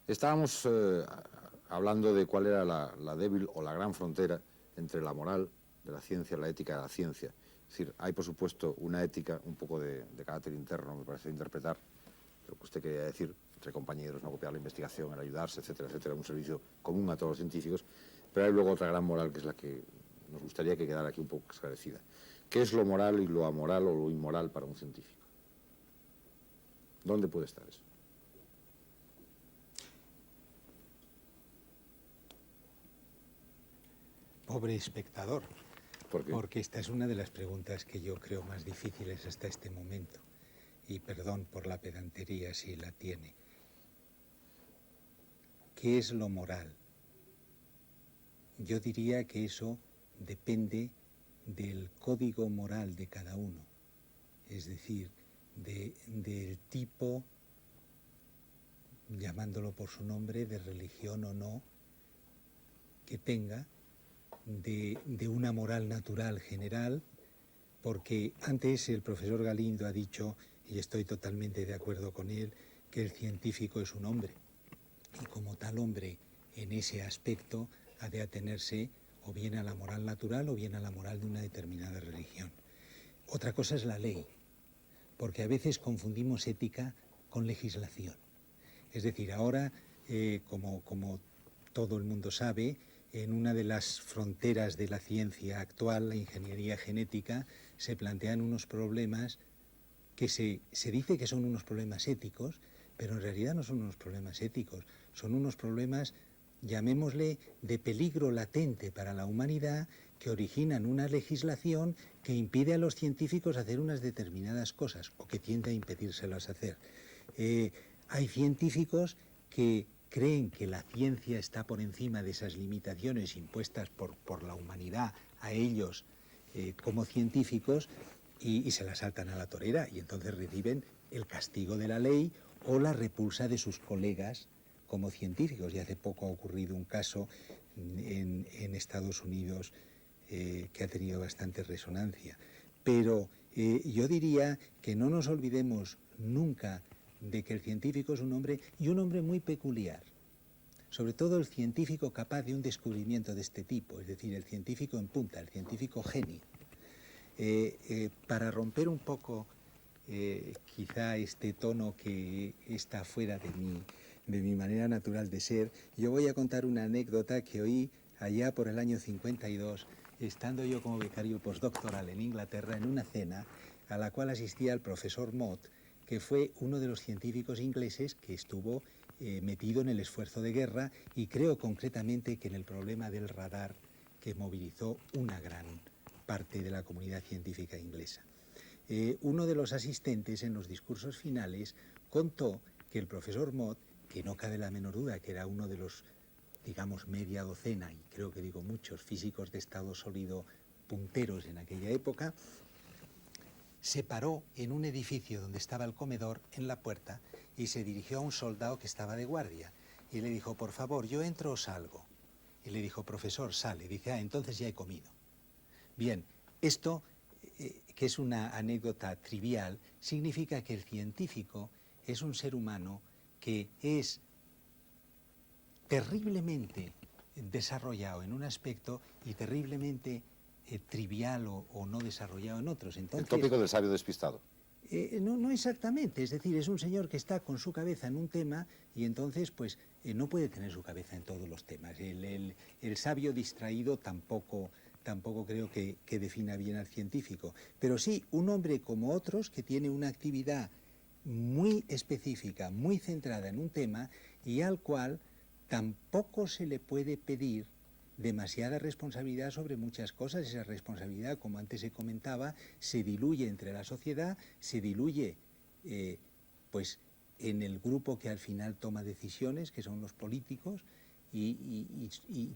Estábamos hablando de cuál era la débil o la gran frontera entre la moral de la ciencia y la ética de la ciencia. Es decir, hay por supuesto una ética un poco de carácter interno, me parece interpretar lo que usted quería decir, entre compañeros, no copiar la investigación, el ayudarse, etcétera, etcétera, un servicio común a todos los científicos, pero hay luego otra gran moral que es la que nos gustaría que quedara aquí un poco esclarecida. ¿Qué es lo moral y lo amoral o lo inmoral para un científico? ¿Dónde puede estar eso? Pobre espectador, ¿Por qué? porque esta es una de las preguntas que yo creo más difíciles hasta este momento. Y perdón por la pedantería si la tiene. ¿Qué es lo moral? Yo diría que eso depende del código moral de cada uno, es decir, del tipo, llamándolo por su nombre, de religión o no, que tenga, de una moral natural general, porque antes el profesor Galindo ha dicho, y estoy totalmente de acuerdo con él, que el científico es un hombre, y como tal hombre, en ese aspecto, ha de atenerse o bien a la moral natural o bien a la moral de una determinada religión. Otra cosa es la ley, porque a veces confundimos ética con legislación. Es decir, ahora, como todo el mundo sabe, en una de las fronteras de la ciencia actual, la ingeniería genética, se plantean unos problemas que se dice que son unos problemas éticos, pero en realidad no son unos problemas éticos, son unos problemas, llamémosle, de peligro latente para la humanidad, que originan una legislación que impide a los científicos hacer unas determinadas cosas, o que tiende a impedírselas hacer. Hay científicos que creen que la ciencia está por encima de esas limitaciones impuestas por la humanidad a ellos como científicos, y se la saltan a la torera, y entonces reciben el castigo de la ley o la repulsa de sus colegas como científicos. Y hace poco ha ocurrido un caso en Estados Unidos que ha tenido bastante resonancia. Pero yo diría que no nos olvidemos nunca de que el científico es un hombre, y un hombre muy peculiar. Sobre todo el científico capaz de un descubrimiento de este tipo, es decir, el científico en punta, el científico genio. Para romper un poco quizá este tono que está fuera de mi manera natural de ser, yo voy a contar una anécdota que oí allá por el año 52, estando yo como becario postdoctoral en Inglaterra, en una cena a la cual asistía el profesor Mott, que fue uno de los científicos ingleses que estuvo metido en el esfuerzo de guerra, y creo concretamente que en el problema del radar, que movilizó una gran parte de la comunidad científica inglesa. Uno de los asistentes en los discursos finales contó que el profesor Mott, que no cabe la menor duda que era uno de los, digamos, media docena, y creo que digo muchos, físicos de estado sólido punteros en aquella época, se paró en un edificio donde estaba el comedor, en la puerta, y se dirigió a un soldado que estaba de guardia, y le dijo: por favor, ¿yo entro o salgo? Y le dijo: profesor, sale. Dice: ah, entonces ya he comido. Bien, esto, que es una anécdota trivial, significa que el científico es un ser humano que es terriblemente desarrollado en un aspecto y terriblemente trivial o no desarrollado en otros. Entonces, el tópico del sabio despistado. No exactamente, es decir, es un señor que está con su cabeza en un tema y entonces pues no puede tener su cabeza en todos los temas. El sabio distraído tampoco creo que defina bien al científico, pero sí un hombre como otros que tiene una actividad muy específica, muy centrada en un tema, y al cual tampoco se le puede pedir demasiada responsabilidad sobre muchas cosas. Esa responsabilidad, como antes se comentaba, se diluye entre la sociedad, se diluye pues en el grupo que al final toma decisiones, que son los políticos, y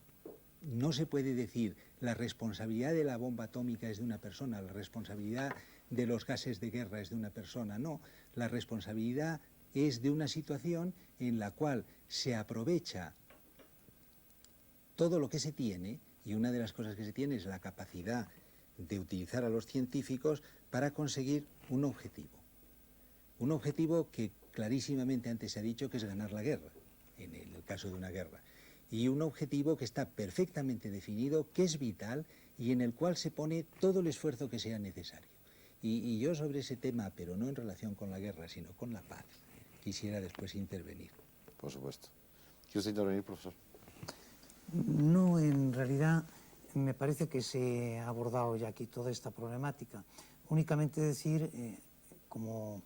no se puede decir la responsabilidad de la bomba atómica es de una persona, la responsabilidad de los gases de guerra es de una persona. No, la responsabilidad es de una situación en la cual se aprovecha todo lo que se tiene, y una de las cosas que se tiene es la capacidad de utilizar a los científicos para conseguir un objetivo. Un objetivo que clarísimamente antes se ha dicho que es ganar la guerra, en el caso de una guerra. Y un objetivo que está perfectamente definido, que es vital y en el cual se pone todo el esfuerzo que sea necesario. Y yo sobre ese tema, pero no en relación con la guerra, sino con la paz, quisiera después intervenir. Por supuesto. ¿Quiere usted intervenir, profesor? No, en realidad me parece que se ha abordado ya aquí toda esta problemática. Únicamente decir, como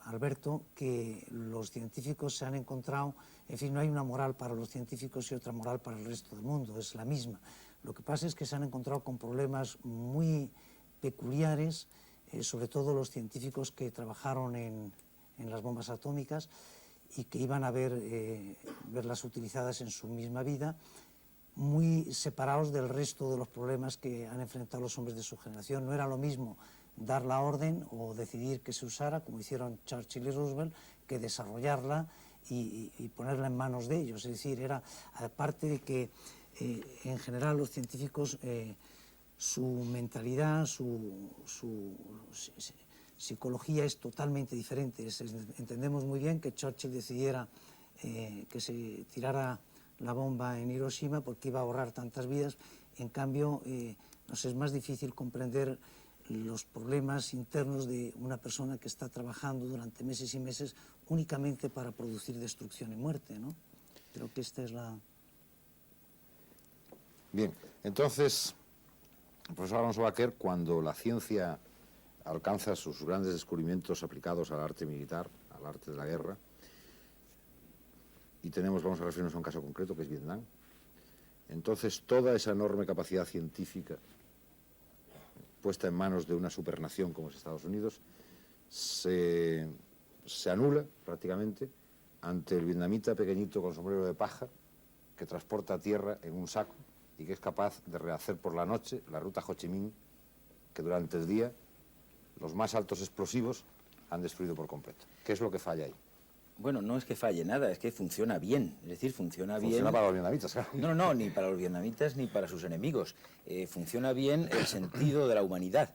Alberto, que los científicos se han encontrado, en fin, no hay una moral para los científicos y otra moral para el resto del mundo, es la misma. Lo que pasa es que se han encontrado con problemas muy peculiares, sobre todo los científicos que trabajaron en las bombas atómicas y que iban a verlas utilizadas en su misma vida, muy separados del resto de los problemas que han enfrentado los hombres de su generación. No era lo mismo dar la orden o decidir que se usara, como hicieron Churchill y Roosevelt, que desarrollarla y ponerla en manos de ellos. Es decir, era, aparte de que en general los científicos, su mentalidad, su psicología es totalmente diferente. Entendemos muy bien que Churchill decidiera que se tirara la bomba en Hiroshima porque iba a ahorrar tantas vidas. En cambio, nos es más difícil comprender los problemas internos de una persona que está trabajando durante meses y meses únicamente para producir destrucción y muerte, ¿no? Creo que esta es la... Bien, entonces, el profesor Alonso Baquer, cuando la ciencia alcanza sus grandes descubrimientos aplicados al arte militar, al arte de la guerra, y vamos a referirnos a un caso concreto, que es Vietnam, entonces toda esa enorme capacidad científica puesta en manos de una supernación como es Estados Unidos se anula prácticamente ante el vietnamita pequeñito con sombrero de paja que transporta tierra en un saco y que es capaz de rehacer por la noche la ruta Ho Chi Minh que durante el día los más altos explosivos han destruido por completo. ¿Qué es lo que falla ahí? Bueno, no es que falle nada, es que funciona bien. Es decir, funciona bien... Funciona para los vietnamitas, claro. No, ni para los vietnamitas ni para sus enemigos. Funciona bien el sentido de la humanidad.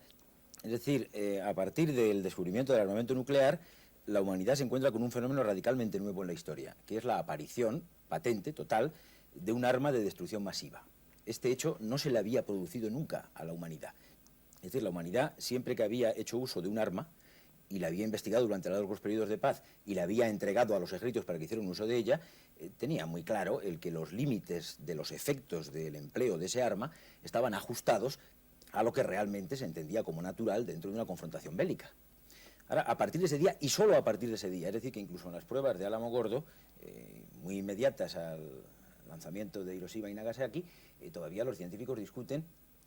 Es decir, a partir del descubrimiento del armamento nuclear, la humanidad se encuentra con un fenómeno radicalmente nuevo en la historia, que es la aparición patente, total, de un arma de destrucción masiva. Este hecho no se le había producido nunca a la humanidad. Es decir, la humanidad, siempre que había hecho uso de un arma, y la había investigado durante largos periodos de paz y la había entregado a los ejércitos para que hicieran uso de ella, tenía muy claro el que los límites de los efectos del empleo de ese arma estaban ajustados a lo que realmente se entendía como natural dentro de una confrontación bélica. Ahora, a partir de ese día, y solo a partir de ese día, es decir, que incluso en las pruebas de Alamogordo, muy inmediatas al lanzamiento de Hiroshima y Nagasaki, todavía los científicos discuten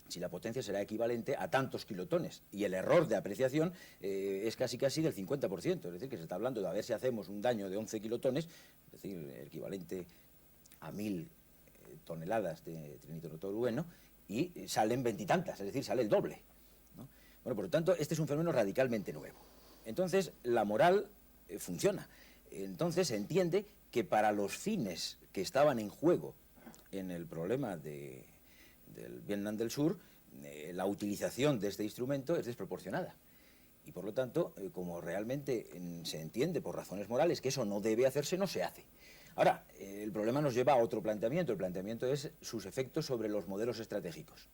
si la potencia será equivalente a tantos kilotones. Y el error de apreciación es casi del 50%. Es decir, que se está hablando de a ver si hacemos un daño de 11 kilotones, es decir, equivalente a 1000 toneladas de trinitrotolueno, y salen veintitantas, es decir, sale el doble, ¿no? Bueno, por lo tanto, este es un fenómeno radicalmente nuevo. Entonces, la moral funciona. Entonces, se entiende que para los fines que estaban en juego en el problema del Vietnam del Sur, la utilización de este instrumento es desproporcionada. Y por lo tanto, como realmente se entiende por razones morales que eso no debe hacerse, no se hace. Ahora, el problema nos lleva a otro planteamiento. El planteamiento es sus efectos sobre los modelos estratégicos.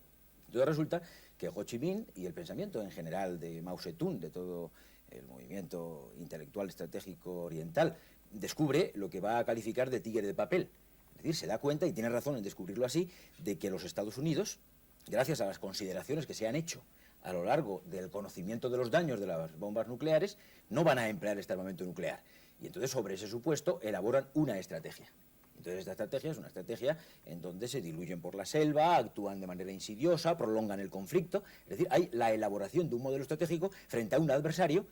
Entonces resulta que Ho Chi Minh y el pensamiento en general de Mao Zedong, de todo el movimiento intelectual estratégico oriental, descubre lo que va a calificar de tigre de papel. Es decir, se da cuenta, y tiene razón en descubrirlo así, de que los Estados Unidos, gracias a las consideraciones que se han hecho a lo largo del conocimiento de los daños de las bombas nucleares, no van a emplear este armamento nuclear. Y entonces, sobre ese supuesto, elaboran una estrategia. Entonces, esta estrategia es una estrategia en donde se diluyen por la selva, actúan de manera insidiosa, prolongan el conflicto. Es decir, hay la elaboración de un modelo estratégico frente a un adversario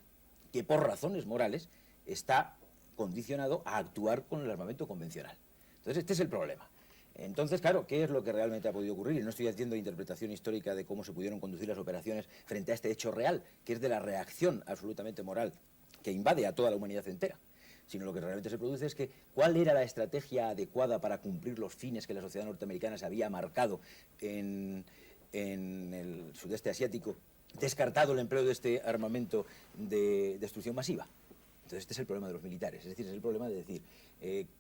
que, por razones morales, está condicionado a actuar con el armamento convencional. Entonces, este es el problema. Entonces, claro, ¿qué es lo que realmente ha podido ocurrir? Y no estoy haciendo interpretación histórica de cómo se pudieron conducir las operaciones frente a este hecho real, que es de la reacción absolutamente moral que invade a toda la humanidad entera, sino lo que realmente se produce es que ¿cuál era la estrategia adecuada para cumplir los fines que la sociedad norteamericana se había marcado en el sudeste asiático, descartado el empleo de este armamento de destrucción masiva? Entonces este es el problema de los militares, es decir, es el problema de decir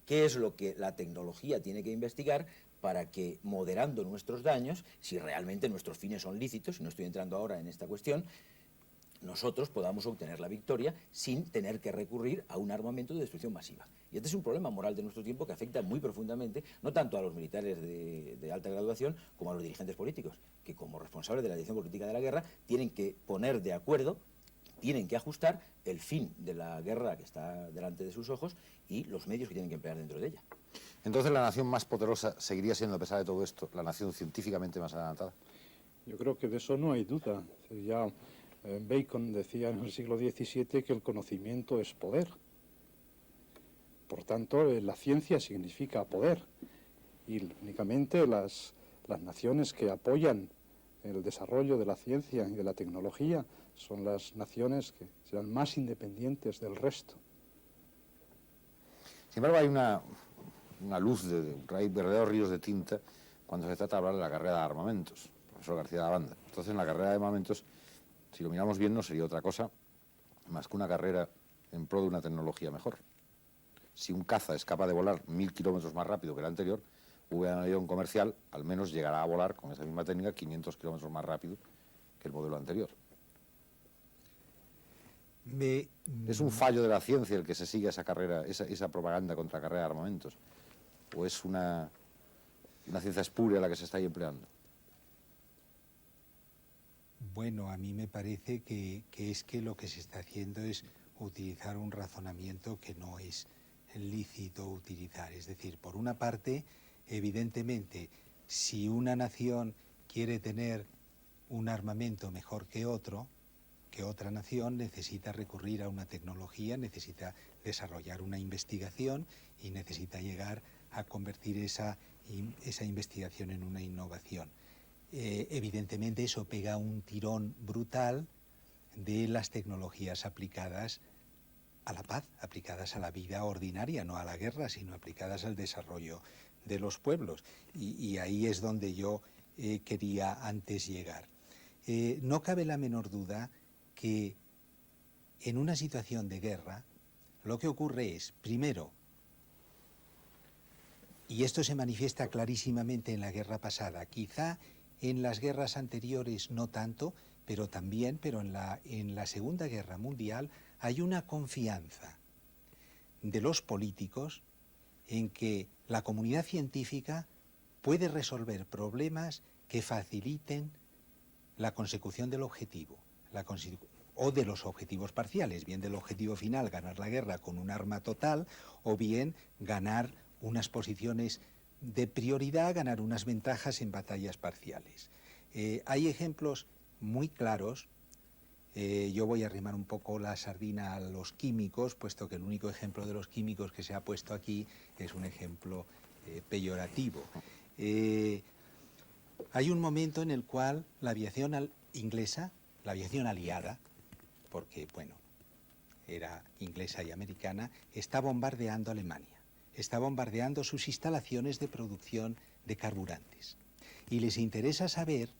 qué es lo que la tecnología tiene que investigar para que, moderando nuestros daños, si realmente nuestros fines son lícitos, y no estoy entrando ahora en esta cuestión, nosotros podamos obtener la victoria sin tener que recurrir a un armamento de destrucción masiva. Y este es un problema moral de nuestro tiempo que afecta muy profundamente, no tanto a los militares de alta graduación como a los dirigentes políticos, que como responsables de la dirección política de la guerra tienen que poner de acuerdo, tienen que ajustar el fin de la guerra que está delante de sus ojos y los medios que tienen que emplear dentro de ella. Entonces, la nación más poderosa seguiría siendo, a pesar de todo esto, la nación científicamente más adelantada. Yo creo que de eso no hay duda. Ya Bacon decía en el siglo XVII que el conocimiento es poder. Por tanto, la ciencia significa poder. Y únicamente las naciones que apoyan el desarrollo de la ciencia y de la tecnología son las naciones que serán más independientes del resto. Sin embargo, hay una luz, hay verdaderos ríos de tinta cuando se trata de hablar de la carrera de armamentos. Profesor García de la Banda. Entonces, en la carrera de armamentos, si lo miramos bien, no sería otra cosa más que una carrera en pro de una tecnología mejor. Si un caza es capaz de volar 1000 kilómetros más rápido que el anterior, un avión comercial al menos llegará a volar con esa misma técnica 500 kilómetros más rápido que el modelo anterior. ¿Es un fallo de la ciencia el que se siga esa carrera, esa propaganda contra la carrera de armamentos? ¿O es una ciencia espuria la que se está ahí empleando? Bueno, a mí me parece que es que lo que se está haciendo es utilizar un razonamiento que no es lícito utilizar. Es decir, por una parte, evidentemente, si una nación quiere tener un armamento mejor que otra nación necesita recurrir a una tecnología, necesita desarrollar una investigación y necesita llegar a convertir esa investigación en una innovación. Evidentemente eso pega un tirón brutal de las tecnologías aplicadas a la paz, aplicadas a la vida ordinaria, no a la guerra, sino aplicadas al desarrollo de los pueblos. Y ahí es donde yo quería antes llegar. No cabe la menor duda que en una situación de guerra lo que ocurre es, primero, y esto se manifiesta clarísimamente en la guerra pasada, quizá en las guerras anteriores no tanto, pero también, en la Segunda Guerra Mundial hay una confianza de los políticos en que la comunidad científica puede resolver problemas que faciliten la consecución del objetivo, o de los objetivos parciales, bien del objetivo final, ganar la guerra con un arma total, o bien ganar unas posiciones de prioridad, ganar unas ventajas en batallas parciales. Hay ejemplos muy claros. Yo voy a arrimar un poco la sardina a los químicos, puesto que el único ejemplo de los químicos que se ha puesto aquí es un ejemplo peyorativo. Hay un momento en el cual la aviación inglesa, la aviación aliada, porque, bueno, era inglesa y americana, está bombardeando Alemania, está bombardeando sus instalaciones de producción de carburantes. Y les interesa saber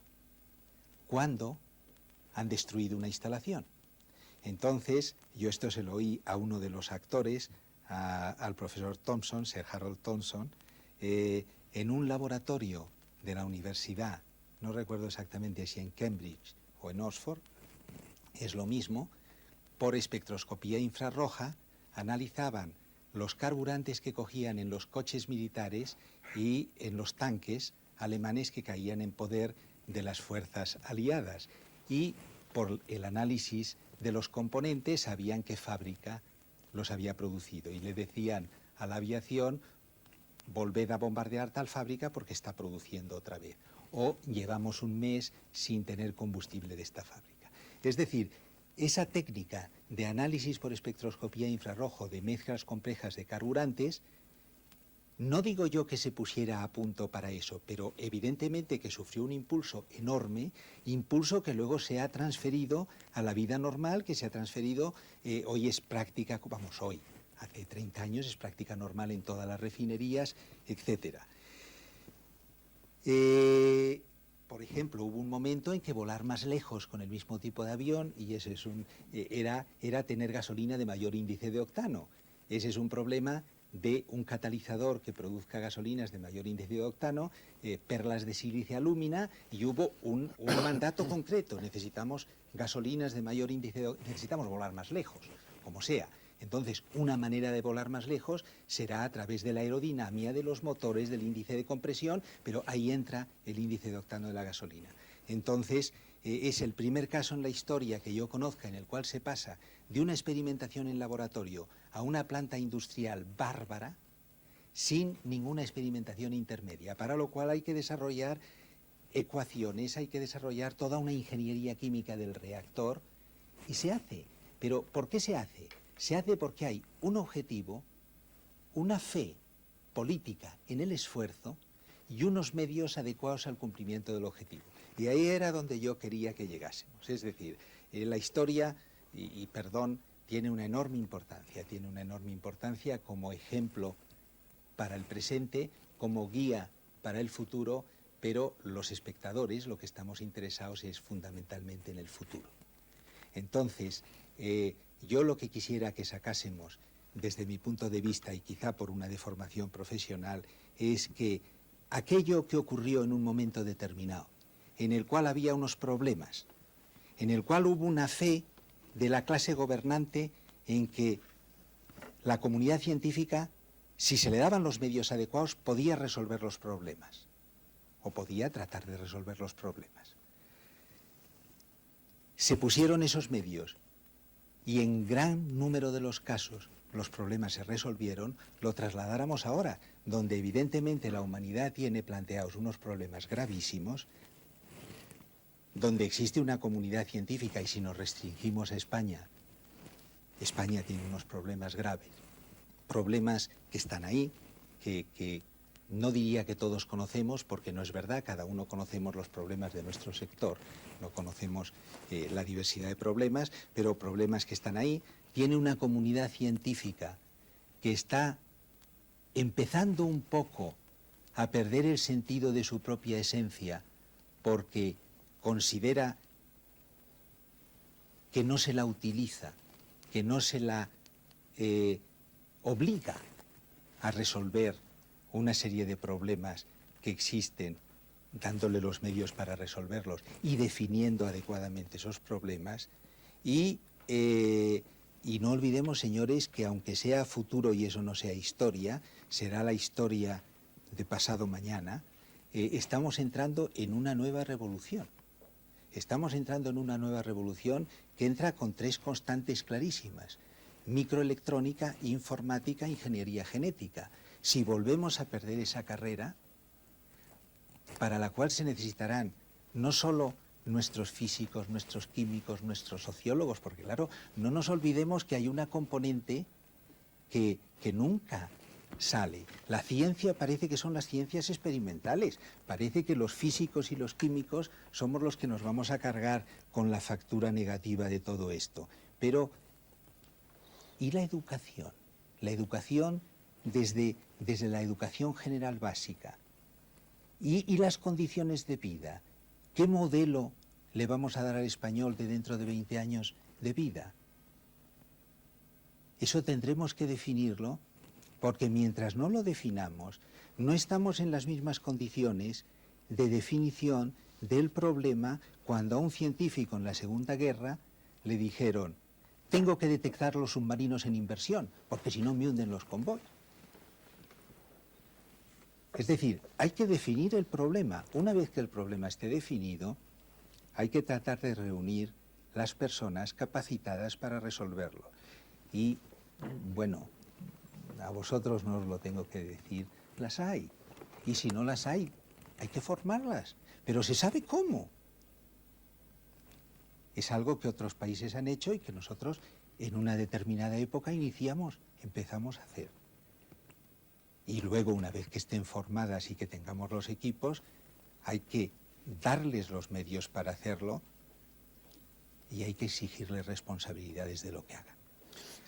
cuándo han destruido una instalación. Entonces, yo esto se lo oí a uno de los actores, al profesor Thomson, Sir Harold Thomson, en un laboratorio de la universidad, no recuerdo exactamente si en Cambridge o en Oxford, es lo mismo, por espectroscopía infrarroja analizaban los carburantes que cogían en los coches militares y en los tanques alemanes que caían en poder de las fuerzas aliadas. Y por el análisis de los componentes sabían qué fábrica los había producido y le decían a la aviación: volved a bombardear tal fábrica porque está produciendo otra vez, o llevamos un mes sin tener combustible de esta fábrica. Es decir, esa técnica de análisis por espectroscopía infrarrojo de mezclas complejas de carburantes, no digo yo que se pusiera a punto para eso, pero evidentemente que sufrió un impulso enorme, impulso que luego se ha transferido a la vida normal, que se ha transferido, hoy es práctica, vamos, hoy, hace 30 años es práctica normal en todas las refinerías, etc. Por ejemplo, hubo un momento en que volar más lejos con el mismo tipo de avión, y ese es era tener gasolina de mayor índice de octano. Ese es un problema de un catalizador que produzca gasolinas de mayor índice de octano, perlas de sílice alúmina, y hubo un mandato concreto: necesitamos gasolinas de mayor índice de octano, necesitamos volar más lejos, como sea. Entonces, una manera de volar más lejos será a través de la aerodinámica de los motores, del índice de compresión, pero ahí entra el índice de octano de la gasolina. Entonces, es el primer caso en la historia que yo conozca en el cual se pasa de una experimentación en laboratorio a una planta industrial bárbara sin ninguna experimentación intermedia, para lo cual hay que desarrollar ecuaciones, hay que desarrollar toda una ingeniería química del reactor, y se hace. Pero ¿por qué se hace? Se hace porque hay un objetivo, una fe política en el esfuerzo y unos medios adecuados al cumplimiento del objetivo. Y ahí era donde yo quería que llegásemos. Es decir, la historia, y perdón, tiene una enorme importancia como ejemplo para el presente, como guía para el futuro, pero los espectadores lo que estamos interesados es fundamentalmente en el futuro. Entonces, yo lo que quisiera que sacásemos desde mi punto de vista, y quizá por una deformación profesional, es que aquello que ocurrió en un momento determinado, en el cual había unos problemas, en el cual hubo una fe de la clase gobernante en que la comunidad científica, si se le daban los medios adecuados, podía resolver los problemas, o podía tratar de resolver los problemas. Se pusieron esos medios y en gran número de los casos los problemas se resolvieron. Lo trasladáramos ahora, donde evidentemente la humanidad tiene planteados unos problemas gravísimos, donde existe una comunidad científica, y si nos restringimos a España, España tiene unos problemas graves, problemas que están ahí, que no diría que todos conocemos, porque no es verdad, cada uno conocemos los problemas de nuestro sector, no conocemos la diversidad de problemas, pero problemas que están ahí. Tiene una comunidad científica que está empezando un poco a perder el sentido de su propia esencia, porque considera que no se la utiliza, que no se la obliga a resolver una serie de problemas que existen, dándole los medios para resolverlos y definiendo adecuadamente esos problemas. Y no olvidemos, señores, que aunque sea futuro y eso no sea historia, será la historia de pasado mañana, estamos entrando en una nueva revolución. Estamos entrando en una nueva revolución que entra con tres constantes clarísimas: microelectrónica, informática, ingeniería genética. Si volvemos a perder esa carrera, para la cual se necesitarán no solo nuestros físicos, nuestros químicos, nuestros sociólogos, porque claro, no nos olvidemos que hay una componente que nunca sale. La ciencia parece que son las ciencias experimentales, parece que los físicos y los químicos somos los que nos vamos a cargar con la factura negativa de todo esto. Pero, ¿y la educación? La educación desde la educación general básica. ¿Y las condiciones de vida? ¿Qué modelo le vamos a dar al español de dentro de 20 años de vida? Eso tendremos que definirlo, porque mientras no lo definamos, no estamos en las mismas condiciones de definición del problema cuando a un científico en la Segunda Guerra le dijeron: tengo que detectar los submarinos en inversión, porque si no me hunden los convoyes. Es decir, hay que definir el problema. Una vez que el problema esté definido, hay que tratar de reunir las personas capacitadas para resolverlo. Y, bueno, a vosotros no os lo tengo que decir, las hay. Y si no las hay que formarlas. Pero se sabe cómo. Es algo que otros países han hecho y que nosotros en una determinada época empezamos a hacer. Y luego, una vez que estén formadas y que tengamos los equipos, hay que darles los medios para hacerlo y hay que exigirles responsabilidades de lo que hagan.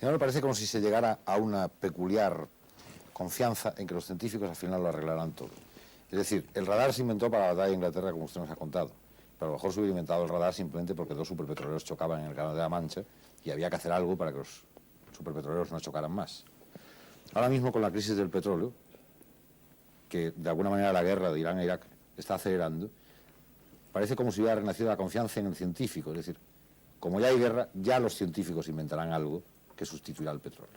A mí me parece como si se llegara a una peculiar confianza en que los científicos al final lo arreglarán todo. Es decir, el radar se inventó para la batalla de Inglaterra, como usted nos ha contado, pero a lo mejor se hubiera inventado el radar simplemente porque dos superpetroleros chocaban en el Canal de la Mancha y había que hacer algo para que los superpetroleros no chocaran más. Ahora mismo con la crisis del petróleo, que de alguna manera la guerra de Irán e Irak está acelerando, parece como si hubiera renacido la confianza en el científico. Es decir, como ya hay guerra, ya los científicos inventarán algo que sustituirá al petróleo.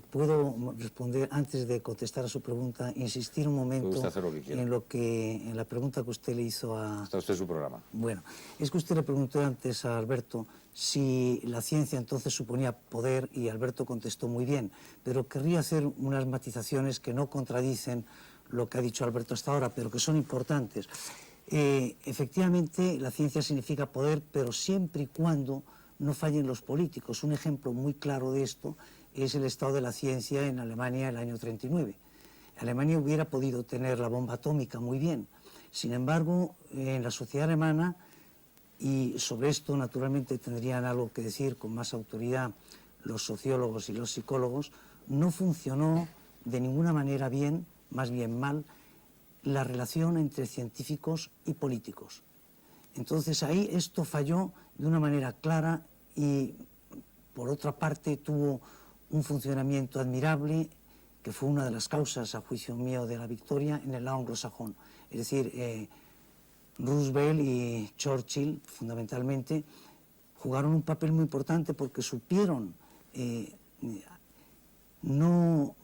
Puedo responder, antes de contestar a su pregunta, insistir un momento Puede usted hacer lo que quiera. en la pregunta que usted le hizo a... Está usted en su programa. Bueno, es que usted le preguntó antes a Alberto si la ciencia entonces suponía poder, y Alberto contestó muy bien, pero querría hacer unas matizaciones que no contradicen lo que ha dicho Alberto hasta ahora, pero que son importantes. Efectivamente, la ciencia significa poder, pero siempre y cuando no fallen los políticos. Un ejemplo muy claro de esto es el estado de la ciencia en Alemania en el año 39. Alemania hubiera podido tener la bomba atómica muy bien. Sin embargo, en la sociedad alemana, y sobre esto naturalmente tendrían algo que decir con más autoridad los sociólogos y los psicólogos, no funcionó de ninguna manera bien, más bien mal, la relación entre científicos y políticos. Entonces ahí esto falló de una manera clara y por otra parte tuvo un funcionamiento admirable que fue una de las causas, a juicio mío, de la victoria en el lado anglosajón. Es decir, Roosevelt y Churchill, fundamentalmente, jugaron un papel muy importante porque supieron no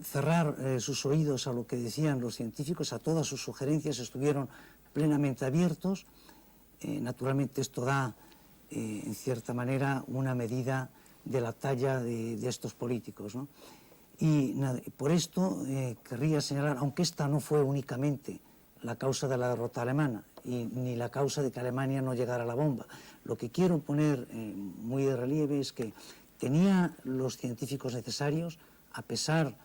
cerrar sus oídos a lo que decían los científicos, a todas sus sugerencias, estuvieron plenamente abiertos. Naturalmente esto da, en cierta manera, una medida de la talla de estos políticos, ¿no? Y por esto querría señalar, aunque esta no fue únicamente la causa de la derrota alemana, ni la causa de que Alemania no llegara a la bomba, lo que quiero poner muy de relieve es que tenía los científicos necesarios, a pesar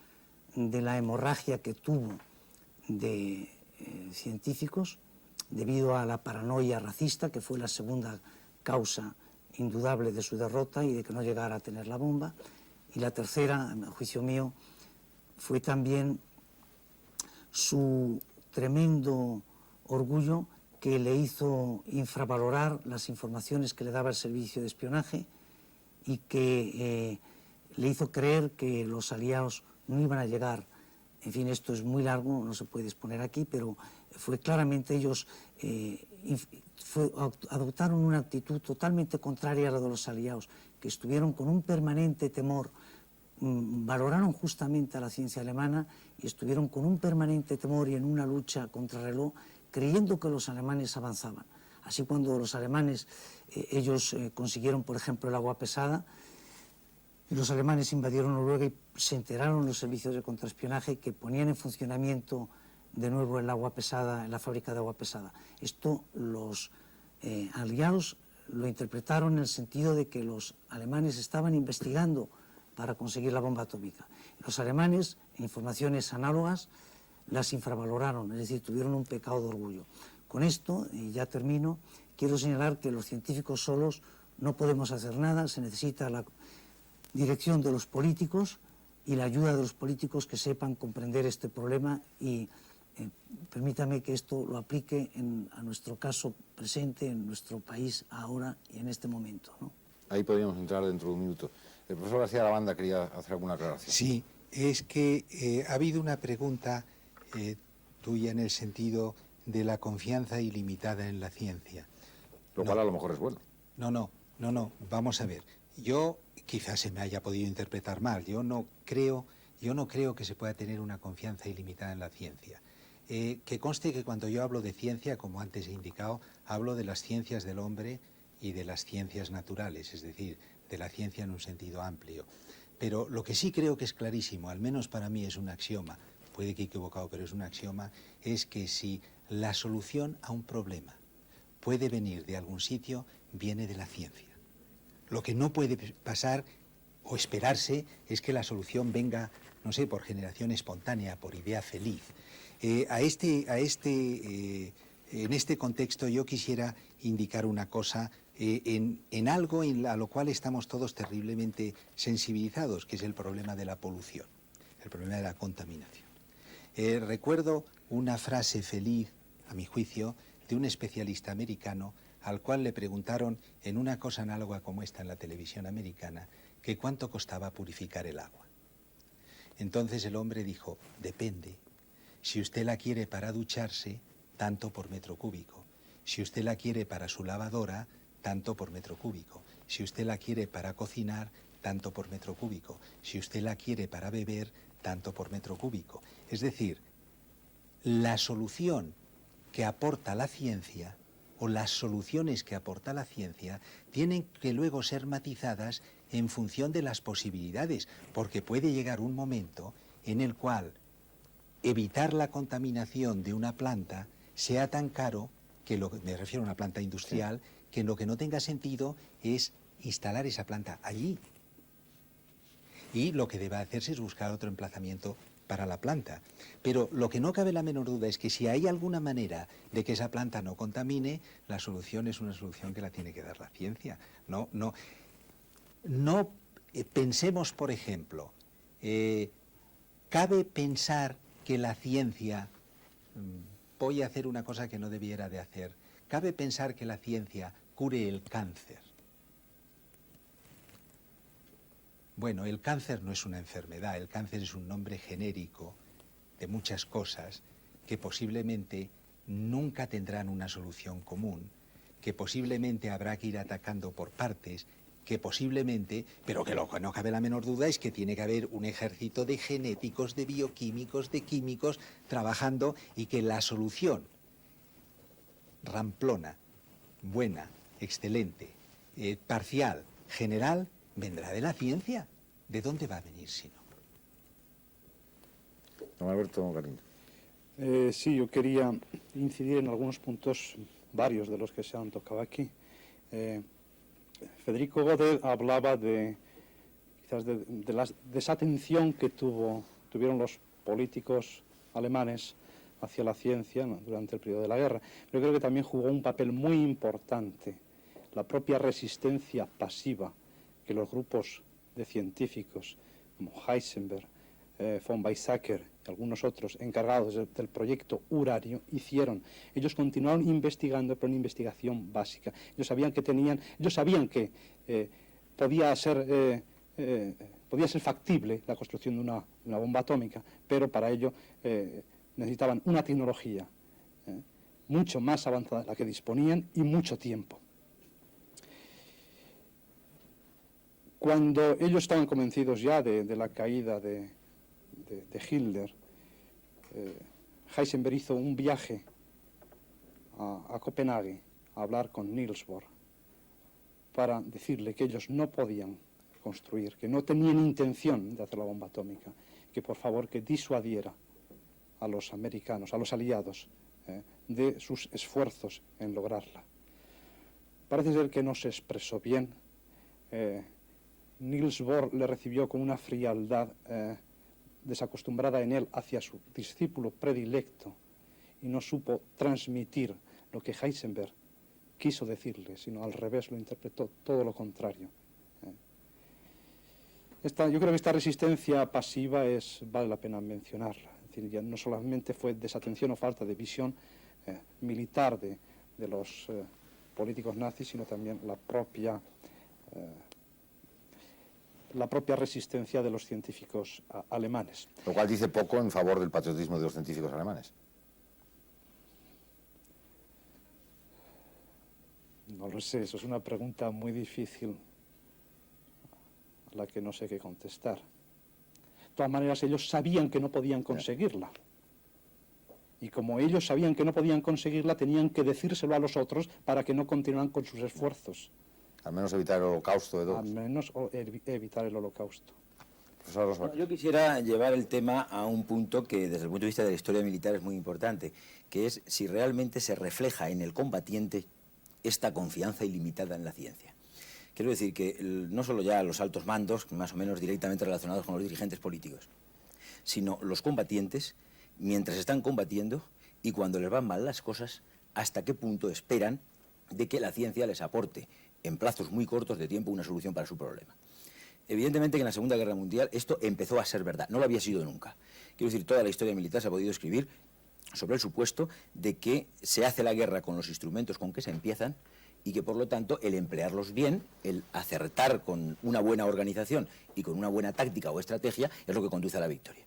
de la hemorragia que tuvo de científicos, debido a la paranoia racista, que fue la segunda causa indudable de su derrota y de que no llegara a tener la bomba. Y la tercera, a juicio mío, fue también su tremendo orgullo que le hizo infravalorar las informaciones que le daba el servicio de espionaje y que le hizo creer que los aliados no iban a llegar. En fin, esto es muy largo, no se puede exponer aquí, pero fue claramente ellos adoptaron una actitud totalmente contraria a la de los aliados, que estuvieron con un permanente temor, valoraron justamente a la ciencia alemana y estuvieron con un permanente temor y en una lucha contrarreloj, creyendo que los alemanes avanzaban. Así cuando los alemanes, ellos consiguieron, por ejemplo, el agua pesada, los alemanes invadieron Noruega y se enteraron los servicios de contraespionaje que ponían en funcionamiento de nuevo el agua pesada, la fábrica de agua pesada. Esto los aliados lo interpretaron en el sentido de que los alemanes estaban investigando para conseguir la bomba atómica. Los alemanes, en informaciones análogas, las infravaloraron, es decir, tuvieron un pecado de orgullo. Con esto, y ya termino, quiero señalar que los científicos solos no podemos hacer nada, se necesita la dirección de los políticos y la ayuda de los políticos que sepan comprender este problema y permítame que esto lo aplique a nuestro caso presente, en nuestro país ahora y en este momento, ¿no? Ahí podríamos entrar dentro de un minuto. El profesor García de la Banda quería hacer alguna aclaración. Sí, es que ha habido una pregunta tuya en el sentido de la confianza ilimitada en la ciencia. Lo cual a lo mejor es bueno. No, vamos a ver. Yo, quizás se me haya podido interpretar mal, yo no creo que se pueda tener una confianza ilimitada en la ciencia. Que conste que cuando yo hablo de ciencia, como antes he indicado, hablo de las ciencias del hombre y de las ciencias naturales, es decir, de la ciencia en un sentido amplio. Pero lo que sí creo que es clarísimo, al menos para mí es un axioma, puede que equivocado, pero es un axioma, es que si la solución a un problema puede venir de algún sitio, viene de la ciencia. Lo que no puede pasar o esperarse es que la solución venga, no sé, por generación espontánea, por idea feliz. En este contexto yo quisiera indicar una cosa en algo a lo cual estamos todos terriblemente sensibilizados, que es el problema de la polución, el problema de la contaminación. Recuerdo una frase feliz, a mi juicio, de un especialista americano al cual le preguntaron en una cosa análoga como esta en la televisión americana, que cuánto costaba purificar el agua. Entonces el hombre dijo, depende. Si usted la quiere para ducharse, tanto por metro cúbico. Si usted la quiere para su lavadora, tanto por metro cúbico. Si usted la quiere para cocinar, tanto por metro cúbico. Si usted la quiere para beber, tanto por metro cúbico. Es decir, la solución que aporta la ciencia, o las soluciones que aporta la ciencia, tienen que luego ser matizadas en función de las posibilidades, porque puede llegar un momento en el cual evitar la contaminación de una planta sea tan caro, que me refiero a una planta industrial, que lo que no tenga sentido es instalar esa planta allí. Y lo que debe hacerse es buscar otro emplazamiento para la planta. Pero lo que no cabe la menor duda es que si hay alguna manera de que esa planta no contamine, la solución es una solución que la tiene que dar la ciencia. No pensemos, por ejemplo, cabe pensar que la ciencia, voy a hacer una cosa que no debiera de hacer, cabe pensar que la ciencia cure el cáncer. Bueno, el cáncer no es una enfermedad, el cáncer es un nombre genérico de muchas cosas que posiblemente nunca tendrán una solución común, que posiblemente habrá que ir atacando por partes, que posiblemente, pero que lo que no cabe la menor duda es que tiene que haber un ejército de genéticos, de bioquímicos, de químicos trabajando, y que la solución ramplona, buena, excelente, parcial, general, vendrá de la ciencia. ¿De dónde va a venir si no? Don Alberto Galindo. Sí, yo quería incidir en algunos puntos, varios de los que se han tocado aquí. Federico Gödel hablaba quizás de la desatención que tuvieron los políticos alemanes hacia la ciencia, ¿no?, durante el periodo de la guerra. Pero creo que también jugó un papel muy importante la propia resistencia pasiva que los grupos de científicos como Heisenberg, von Weizsäcker y algunos otros encargados del proyecto Uranio hicieron. Ellos continuaron investigando, pero una investigación básica. Ellos sabían que podía ser factible la construcción de una bomba atómica, pero para ello necesitaban una tecnología mucho más avanzada de la que disponían y mucho tiempo. Cuando ellos estaban convencidos ya de la caída de Hitler, Heisenberg hizo un viaje a Copenhague a hablar con Niels Bohr para decirle que ellos no podían construir, que no tenían intención de hacer la bomba atómica, que por favor que disuadiera a los americanos, a los aliados, de sus esfuerzos en lograrla. Parece ser que no se expresó bien. Niels Bohr le recibió con una frialdad desacostumbrada en él hacia su discípulo predilecto y no supo transmitir lo que Heisenberg quiso decirle, sino al revés, lo interpretó todo lo contrario. Yo creo que esta resistencia pasiva vale la pena mencionarla. Es decir, ya no solamente fue desatención o falta de visión militar de los políticos nazis, sino también la propia resistencia de los científicos alemanes. Lo cual dice poco en favor del patriotismo de los científicos alemanes. No lo sé, eso es una pregunta muy difícil a la que no sé qué contestar. De todas maneras, ellos sabían que no podían conseguirla. Y como ellos sabían que no podían conseguirla, tenían que decírselo a los otros para que no continuaran con sus esfuerzos. Al menos evitar el holocausto de todos. Al menos evitar el holocausto. Bueno, yo quisiera llevar el tema a un punto que desde el punto de vista de la historia militar es muy importante, que es si realmente se refleja en el combatiente esta confianza ilimitada en la ciencia. Quiero decir que no solo ya los altos mandos, más o menos directamente relacionados con los dirigentes políticos, sino los combatientes, mientras están combatiendo y cuando les van mal las cosas, hasta qué punto esperan de que la ciencia les aporte en plazos muy cortos de tiempo una solución para su problema. Evidentemente que en la Segunda Guerra Mundial esto empezó a ser verdad, no lo había sido nunca. Quiero decir, toda la historia militar se ha podido escribir sobre el supuesto de que se hace la guerra con los instrumentos con que se empiezan y que por lo tanto el emplearlos bien, el acertar con una buena organización y con una buena táctica o estrategia es lo que conduce a la victoria.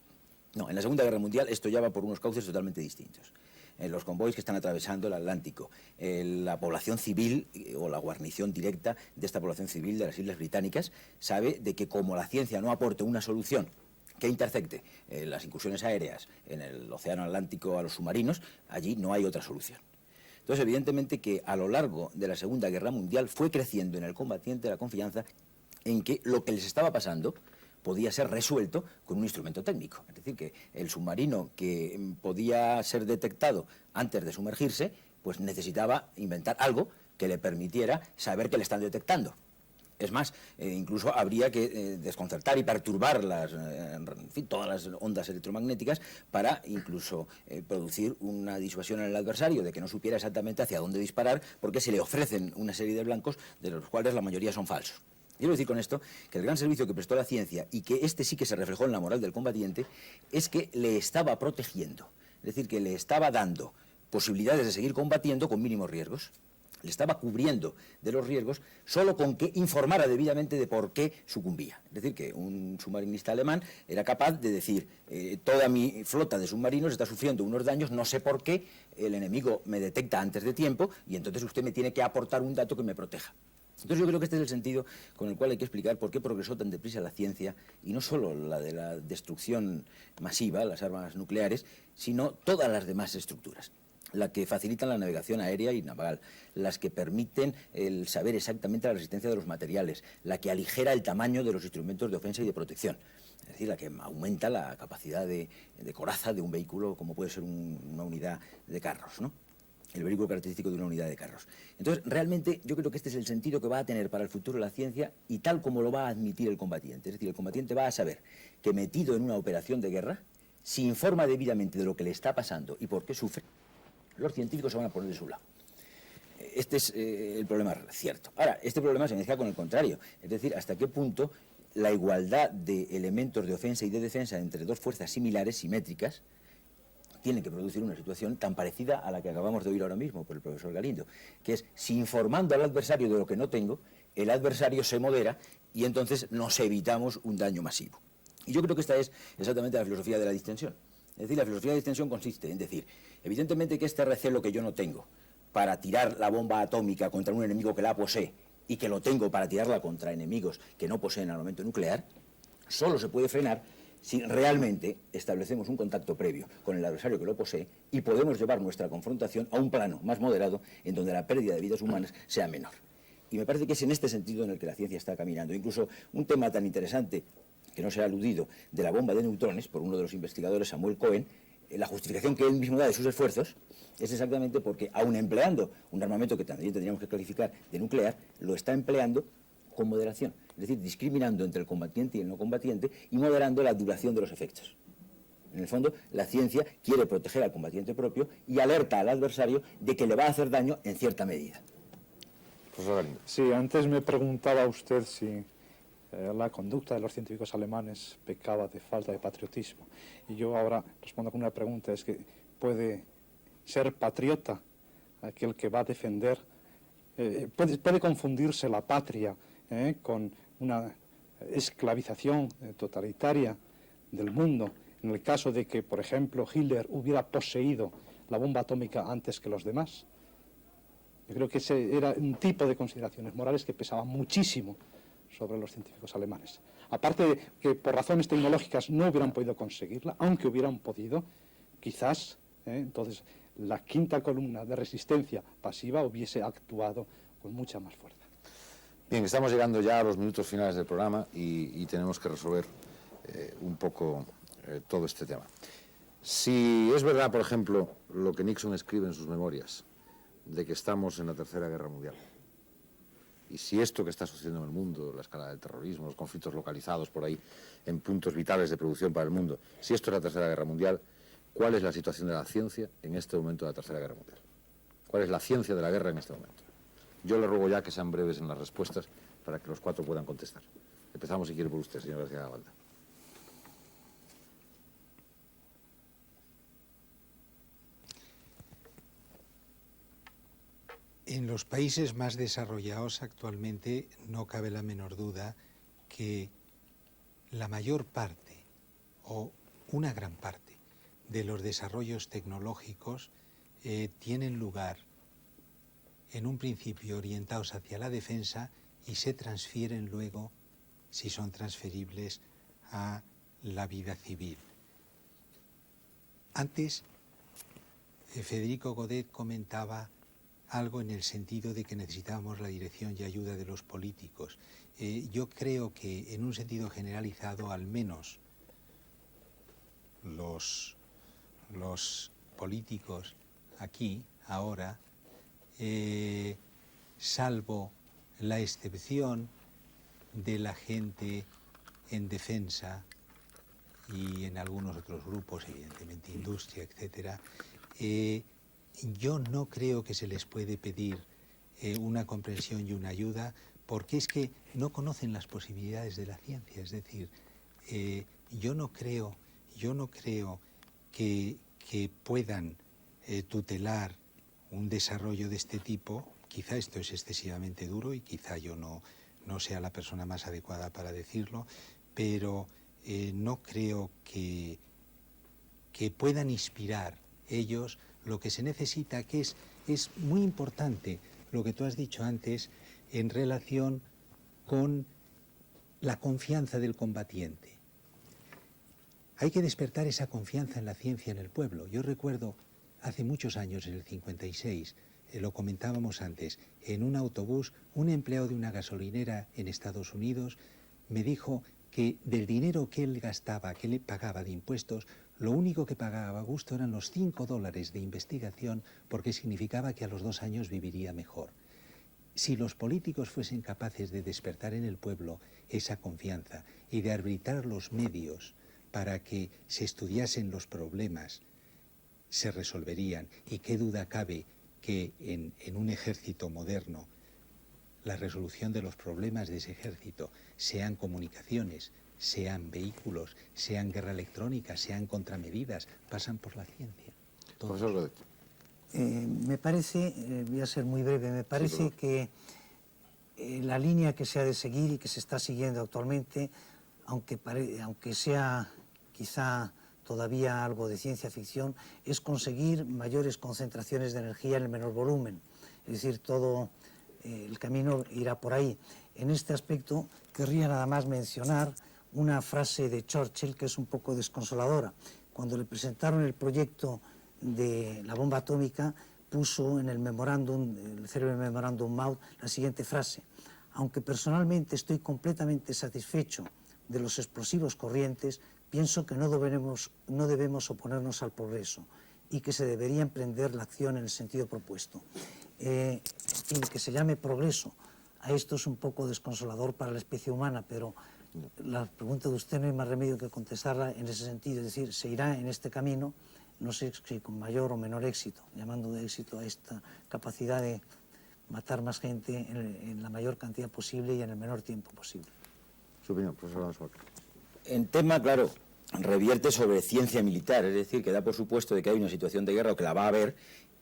No, en la Segunda Guerra Mundial esto ya va por unos cauces totalmente distintos. Los convoys que están atravesando el Atlántico, la población civil o la guarnición directa de esta población civil de las Islas Británicas sabe de que como la ciencia no aporte una solución que intercepte las incursiones aéreas en el océano Atlántico a los submarinos, allí no hay otra solución. Entonces, evidentemente que a lo largo de la Segunda Guerra Mundial fue creciendo en el combatiente la confianza en que lo que les estaba pasando podía ser resuelto con un instrumento técnico. Es decir, que el submarino que podía ser detectado antes de sumergirse, pues necesitaba inventar algo que le permitiera saber que le están detectando. Es más, incluso habría que desconcertar y perturbar todas las ondas electromagnéticas para incluso producir una disuasión en el adversario de que no supiera exactamente hacia dónde disparar, porque se le ofrecen una serie de blancos de los cuales la mayoría son falsos. Quiero decir con esto que el gran servicio que prestó la ciencia, y que este sí que se reflejó en la moral del combatiente, es que le estaba protegiendo, es decir, que le estaba dando posibilidades de seguir combatiendo con mínimos riesgos. Le estaba cubriendo de los riesgos solo con que informara debidamente de por qué sucumbía. Es decir, que un submarinista alemán era capaz de decir, toda mi flota de submarinos está sufriendo unos daños, no sé por qué, el enemigo me detecta antes de tiempo y entonces usted me tiene que aportar un dato que me proteja. Entonces yo creo que este es el sentido con el cual hay que explicar por qué progresó tan deprisa la ciencia, y no solo la de la destrucción masiva, las armas nucleares, sino todas las demás estructuras. La que facilitan la navegación aérea y naval, las que permiten el saber exactamente la resistencia de los materiales, la que aligera el tamaño de los instrumentos de ofensa y de protección, es decir, la que aumenta la capacidad de coraza de un vehículo como puede ser una unidad de carros, ¿no? El vehículo característico de una unidad de carros. Entonces, realmente, yo creo que este es el sentido que va a tener para el futuro la ciencia y tal como lo va a admitir el combatiente. Es decir, el combatiente va a saber que metido en una operación de guerra, si informa debidamente de lo que le está pasando y por qué sufre, los científicos se van a poner de su lado. Este es el problema cierto. Ahora, este problema se mezcla con el contrario. Es decir, hasta qué punto la igualdad de elementos de ofensa y de defensa entre dos fuerzas similares, simétricas, tienen que producir una situación tan parecida a la que acabamos de oír ahora mismo por el profesor Galindo, que es, si informando al adversario de lo que no tengo, el adversario se modera y entonces nos evitamos un daño masivo. Y yo creo que esta es exactamente la filosofía de la distensión. Es decir, la filosofía de distensión consiste en decir, evidentemente que este recelo que yo no tengo para tirar la bomba atómica contra un enemigo que la posee y que lo tengo para tirarla contra enemigos que no poseen armamento nuclear, solo se puede frenar si realmente establecemos un contacto previo con el adversario que lo posee y podemos llevar nuestra confrontación a un plano más moderado en donde la pérdida de vidas humanas sea menor. Y me parece que es en este sentido en el que la ciencia está caminando. Incluso un tema tan interesante que no se ha aludido de la bomba de neutrones por uno de los investigadores, Samuel Cohen, la justificación que él mismo da de sus esfuerzos es exactamente porque, aun empleando un armamento que también tendríamos que calificar de nuclear, lo está empleando con moderación, es decir, discriminando entre el combatiente y el no combatiente y moderando la duración de los efectos. En el fondo, la ciencia quiere proteger al combatiente propio y alerta al adversario de que le va a hacer daño en cierta medida. Profesor Galindo. Sí, antes me preguntaba usted si la conducta de los científicos alemanes pecaba de falta de patriotismo. Y yo ahora respondo con una pregunta, es que ¿puede ser patriota aquel que va a defender? ¿Puede confundirse la patria con una esclavización totalitaria del mundo? En el caso de que, por ejemplo, Hitler hubiera poseído la bomba atómica antes que los demás. Yo creo que ese era un tipo de consideraciones morales que pesaban muchísimo sobre los científicos alemanes. Aparte de que por razones tecnológicas no hubieran podido conseguirla, aunque hubieran podido, quizás, entonces la quinta columna de resistencia pasiva hubiese actuado con mucha más fuerza. Bien, estamos llegando ya a los minutos finales del programa y tenemos que resolver un poco todo este tema. Si es verdad, por ejemplo, lo que Nixon escribe en sus memorias, de que estamos en la Tercera Guerra Mundial, y si esto que está sucediendo en el mundo, la escala del terrorismo, los conflictos localizados por ahí en puntos vitales de producción para el mundo, si esto es la Tercera Guerra Mundial, ¿cuál es la situación de la ciencia en este momento de la Tercera Guerra Mundial? ¿Cuál es la ciencia de la guerra en este momento? Yo le ruego ya que sean breves en las respuestas para que los cuatro puedan contestar. Empezamos, si quiere, por usted, señor García Gabalda. En los países más desarrollados actualmente no cabe la menor duda que la mayor parte o una gran parte de los desarrollos tecnológicos tienen lugar en un principio orientados hacia la defensa y se transfieren luego, si son transferibles, a la vida civil. Antes, Federico Godet comentaba algo en el sentido de que necesitábamos la dirección y ayuda de los políticos. Yo creo que en un sentido generalizado, al menos los políticos aquí, ahora, salvo la excepción de la gente en defensa y en algunos otros grupos, evidentemente industria, etcétera, yo no creo que se les puede pedir una comprensión y una ayuda, porque es que no conocen las posibilidades de la ciencia. Es decir, yo no creo que puedan tutelar un desarrollo de este tipo. Quizá esto es excesivamente duro y quizá yo no sea la persona más adecuada para decirlo, pero no creo que puedan inspirar ellos lo que se necesita, que es muy importante lo que tú has dicho antes en relación con la confianza del combatiente. Hay que despertar esa confianza en la ciencia en el pueblo. Yo recuerdo hace muchos años, en el 56, lo comentábamos antes, en un autobús, un empleado de una gasolinera en Estados Unidos me dijo que del dinero que él gastaba, que le pagaba de impuestos, lo único que pagaba a gusto eran los $5 de investigación, porque significaba que a los 2 años viviría mejor. Si los políticos fuesen capaces de despertar en el pueblo esa confianza y de arbitrar los medios para que se estudiasen los problemas, se resolverían. Y qué duda cabe que en un ejército moderno la resolución de los problemas de ese ejército sean comunicaciones, sean vehículos, sean guerra electrónica, sean contramedidas, pasan por la ciencia. Profesor Godet. Me parece, voy a ser muy breve, me parece que la línea que se ha de seguir y que se está siguiendo actualmente, aunque sea quizá todavía algo de ciencia ficción, es conseguir mayores concentraciones de energía en el menor volumen. Es decir, todo el camino irá por ahí. En este aspecto querría nada más mencionar una frase de Churchill que es un poco desconsoladora. Cuando le presentaron el proyecto de la bomba atómica, puso en el memorándum, el célebre memorándum Maud, la siguiente frase: aunque personalmente estoy completamente satisfecho de los explosivos corrientes, pienso que no debemos oponernos al progreso y que se debería emprender la acción en el sentido propuesto. En fin, que se llame progreso a esto es un poco desconsolador para la especie humana, pero la pregunta de usted no hay más remedio que contestarla en ese sentido, es decir, se irá en este camino, no sé si con mayor o menor éxito, llamando de éxito a esta capacidad de matar más gente en la mayor cantidad posible y en el menor tiempo posible. Su opinión, profesor Alonso. En tema, claro, revierte sobre ciencia militar, es decir, que da por supuesto de que hay una situación de guerra o que la va a haber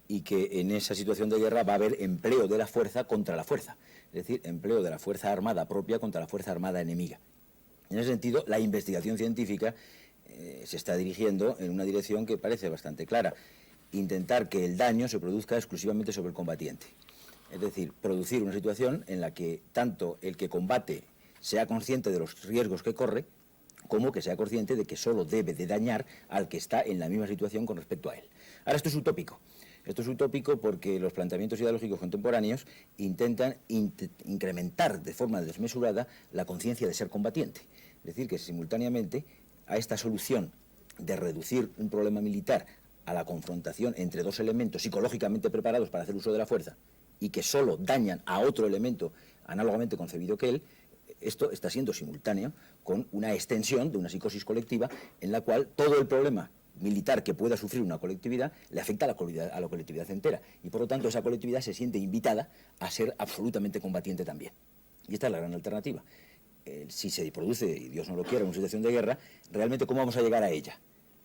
y que en esa situación de guerra va a haber empleo de la fuerza contra la fuerza, es decir, empleo de la fuerza armada propia contra la fuerza armada enemiga. En ese sentido, la investigación científica se está dirigiendo en una dirección que parece bastante clara: intentar que el daño se produzca exclusivamente sobre el combatiente. Es decir, producir una situación en la que tanto el que combate sea consciente de los riesgos que corre, como que sea consciente de que solo debe de dañar al que está en la misma situación con respecto a él. Ahora, esto es utópico. Esto es utópico porque los planteamientos ideológicos contemporáneos intentan incrementar de forma desmesurada la conciencia de ser combatiente. Es decir, que simultáneamente a esta solución de reducir un problema militar a la confrontación entre dos elementos psicológicamente preparados para hacer uso de la fuerza y que solo dañan a otro elemento análogamente concebido que él, esto está siendo simultáneo con una extensión de una psicosis colectiva en la cual todo el problema militar que pueda sufrir una colectividad le afecta a la colectividad entera, y por lo tanto esa colectividad se siente invitada a ser absolutamente combatiente también. Y esta es la gran alternativa. Si se produce, y Dios no lo quiera, una situación de guerra, realmente ¿cómo vamos a llegar a ella?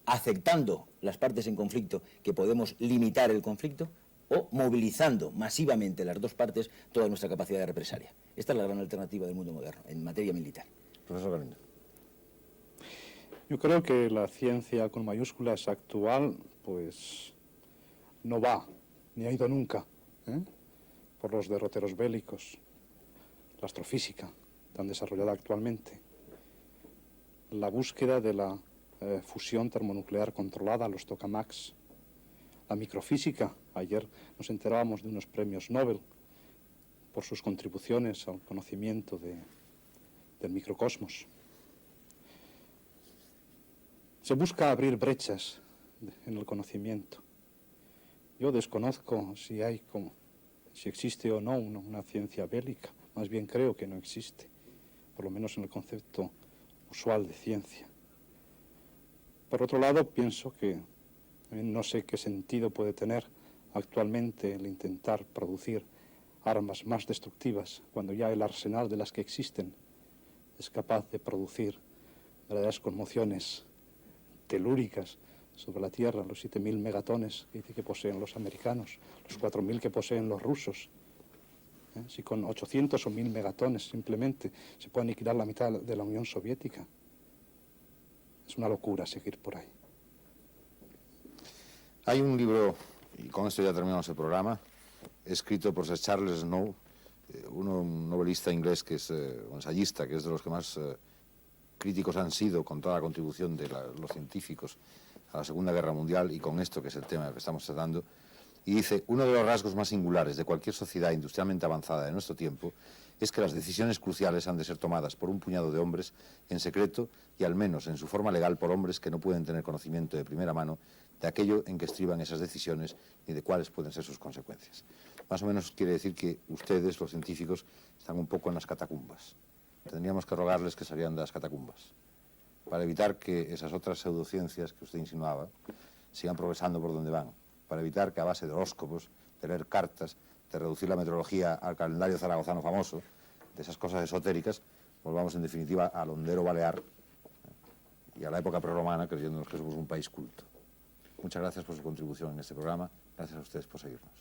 ¿Aceptando las partes en conflicto que podemos limitar el conflicto? o movilizando masivamente las dos partes toda nuestra capacidad de represalia. Esta es la gran alternativa del mundo moderno en materia militar. Profesor Galindo. Yo creo que la ciencia con mayúsculas actual, pues, no va, ni ha ido nunca, por los derroteros bélicos. La astrofísica, tan desarrollada actualmente. La búsqueda de la fusión termonuclear controlada, los tokamaks. La microfísica, ayer nos enterábamos de unos premios Nobel por sus contribuciones al conocimiento del microcosmos. Se busca abrir brechas en el conocimiento. Yo desconozco si existe o no una ciencia bélica, más bien creo que no existe, por lo menos en el concepto usual de ciencia. Por otro lado, pienso que no sé qué sentido puede tener actualmente el intentar producir armas más destructivas cuando ya el arsenal de las que existen es capaz de producir verdaderas conmociones telúricas sobre la Tierra, los 7.000 megatones que dice que poseen los americanos, los 4.000 que poseen los rusos. Si con 800 o 1.000 megatones simplemente se puede aniquilar la mitad de la Unión Soviética, es una locura seguir por ahí. Hay un libro, y con esto ya terminamos el programa, escrito por Sir Charles Snow, un novelista inglés que es un ensayista, que es de los que más críticos han sido con toda la contribución de los científicos a la Segunda Guerra Mundial, y con esto, que es el tema que estamos tratando, y dice: uno de los rasgos más singulares de cualquier sociedad industrialmente avanzada de nuestro tiempo es que las decisiones cruciales han de ser tomadas por un puñado de hombres en secreto y al menos en su forma legal por hombres que no pueden tener conocimiento de primera mano de aquello en que estriban esas decisiones ni de cuáles pueden ser sus consecuencias. Más o menos quiere decir que ustedes, los científicos, están un poco en las catacumbas. Tendríamos que rogarles que salieran de las catacumbas para evitar que esas otras pseudociencias que usted insinuaba sigan progresando por donde van, para evitar que a base de horóscopos, de leer cartas, de reducir la meteorología al calendario zaragozano famoso, de esas cosas esotéricas, volvamos en definitiva al hondero balear y a la época prerromana, creyéndonos que somos un país culto. Muchas gracias por su contribución en este programa. Gracias a ustedes por seguirnos.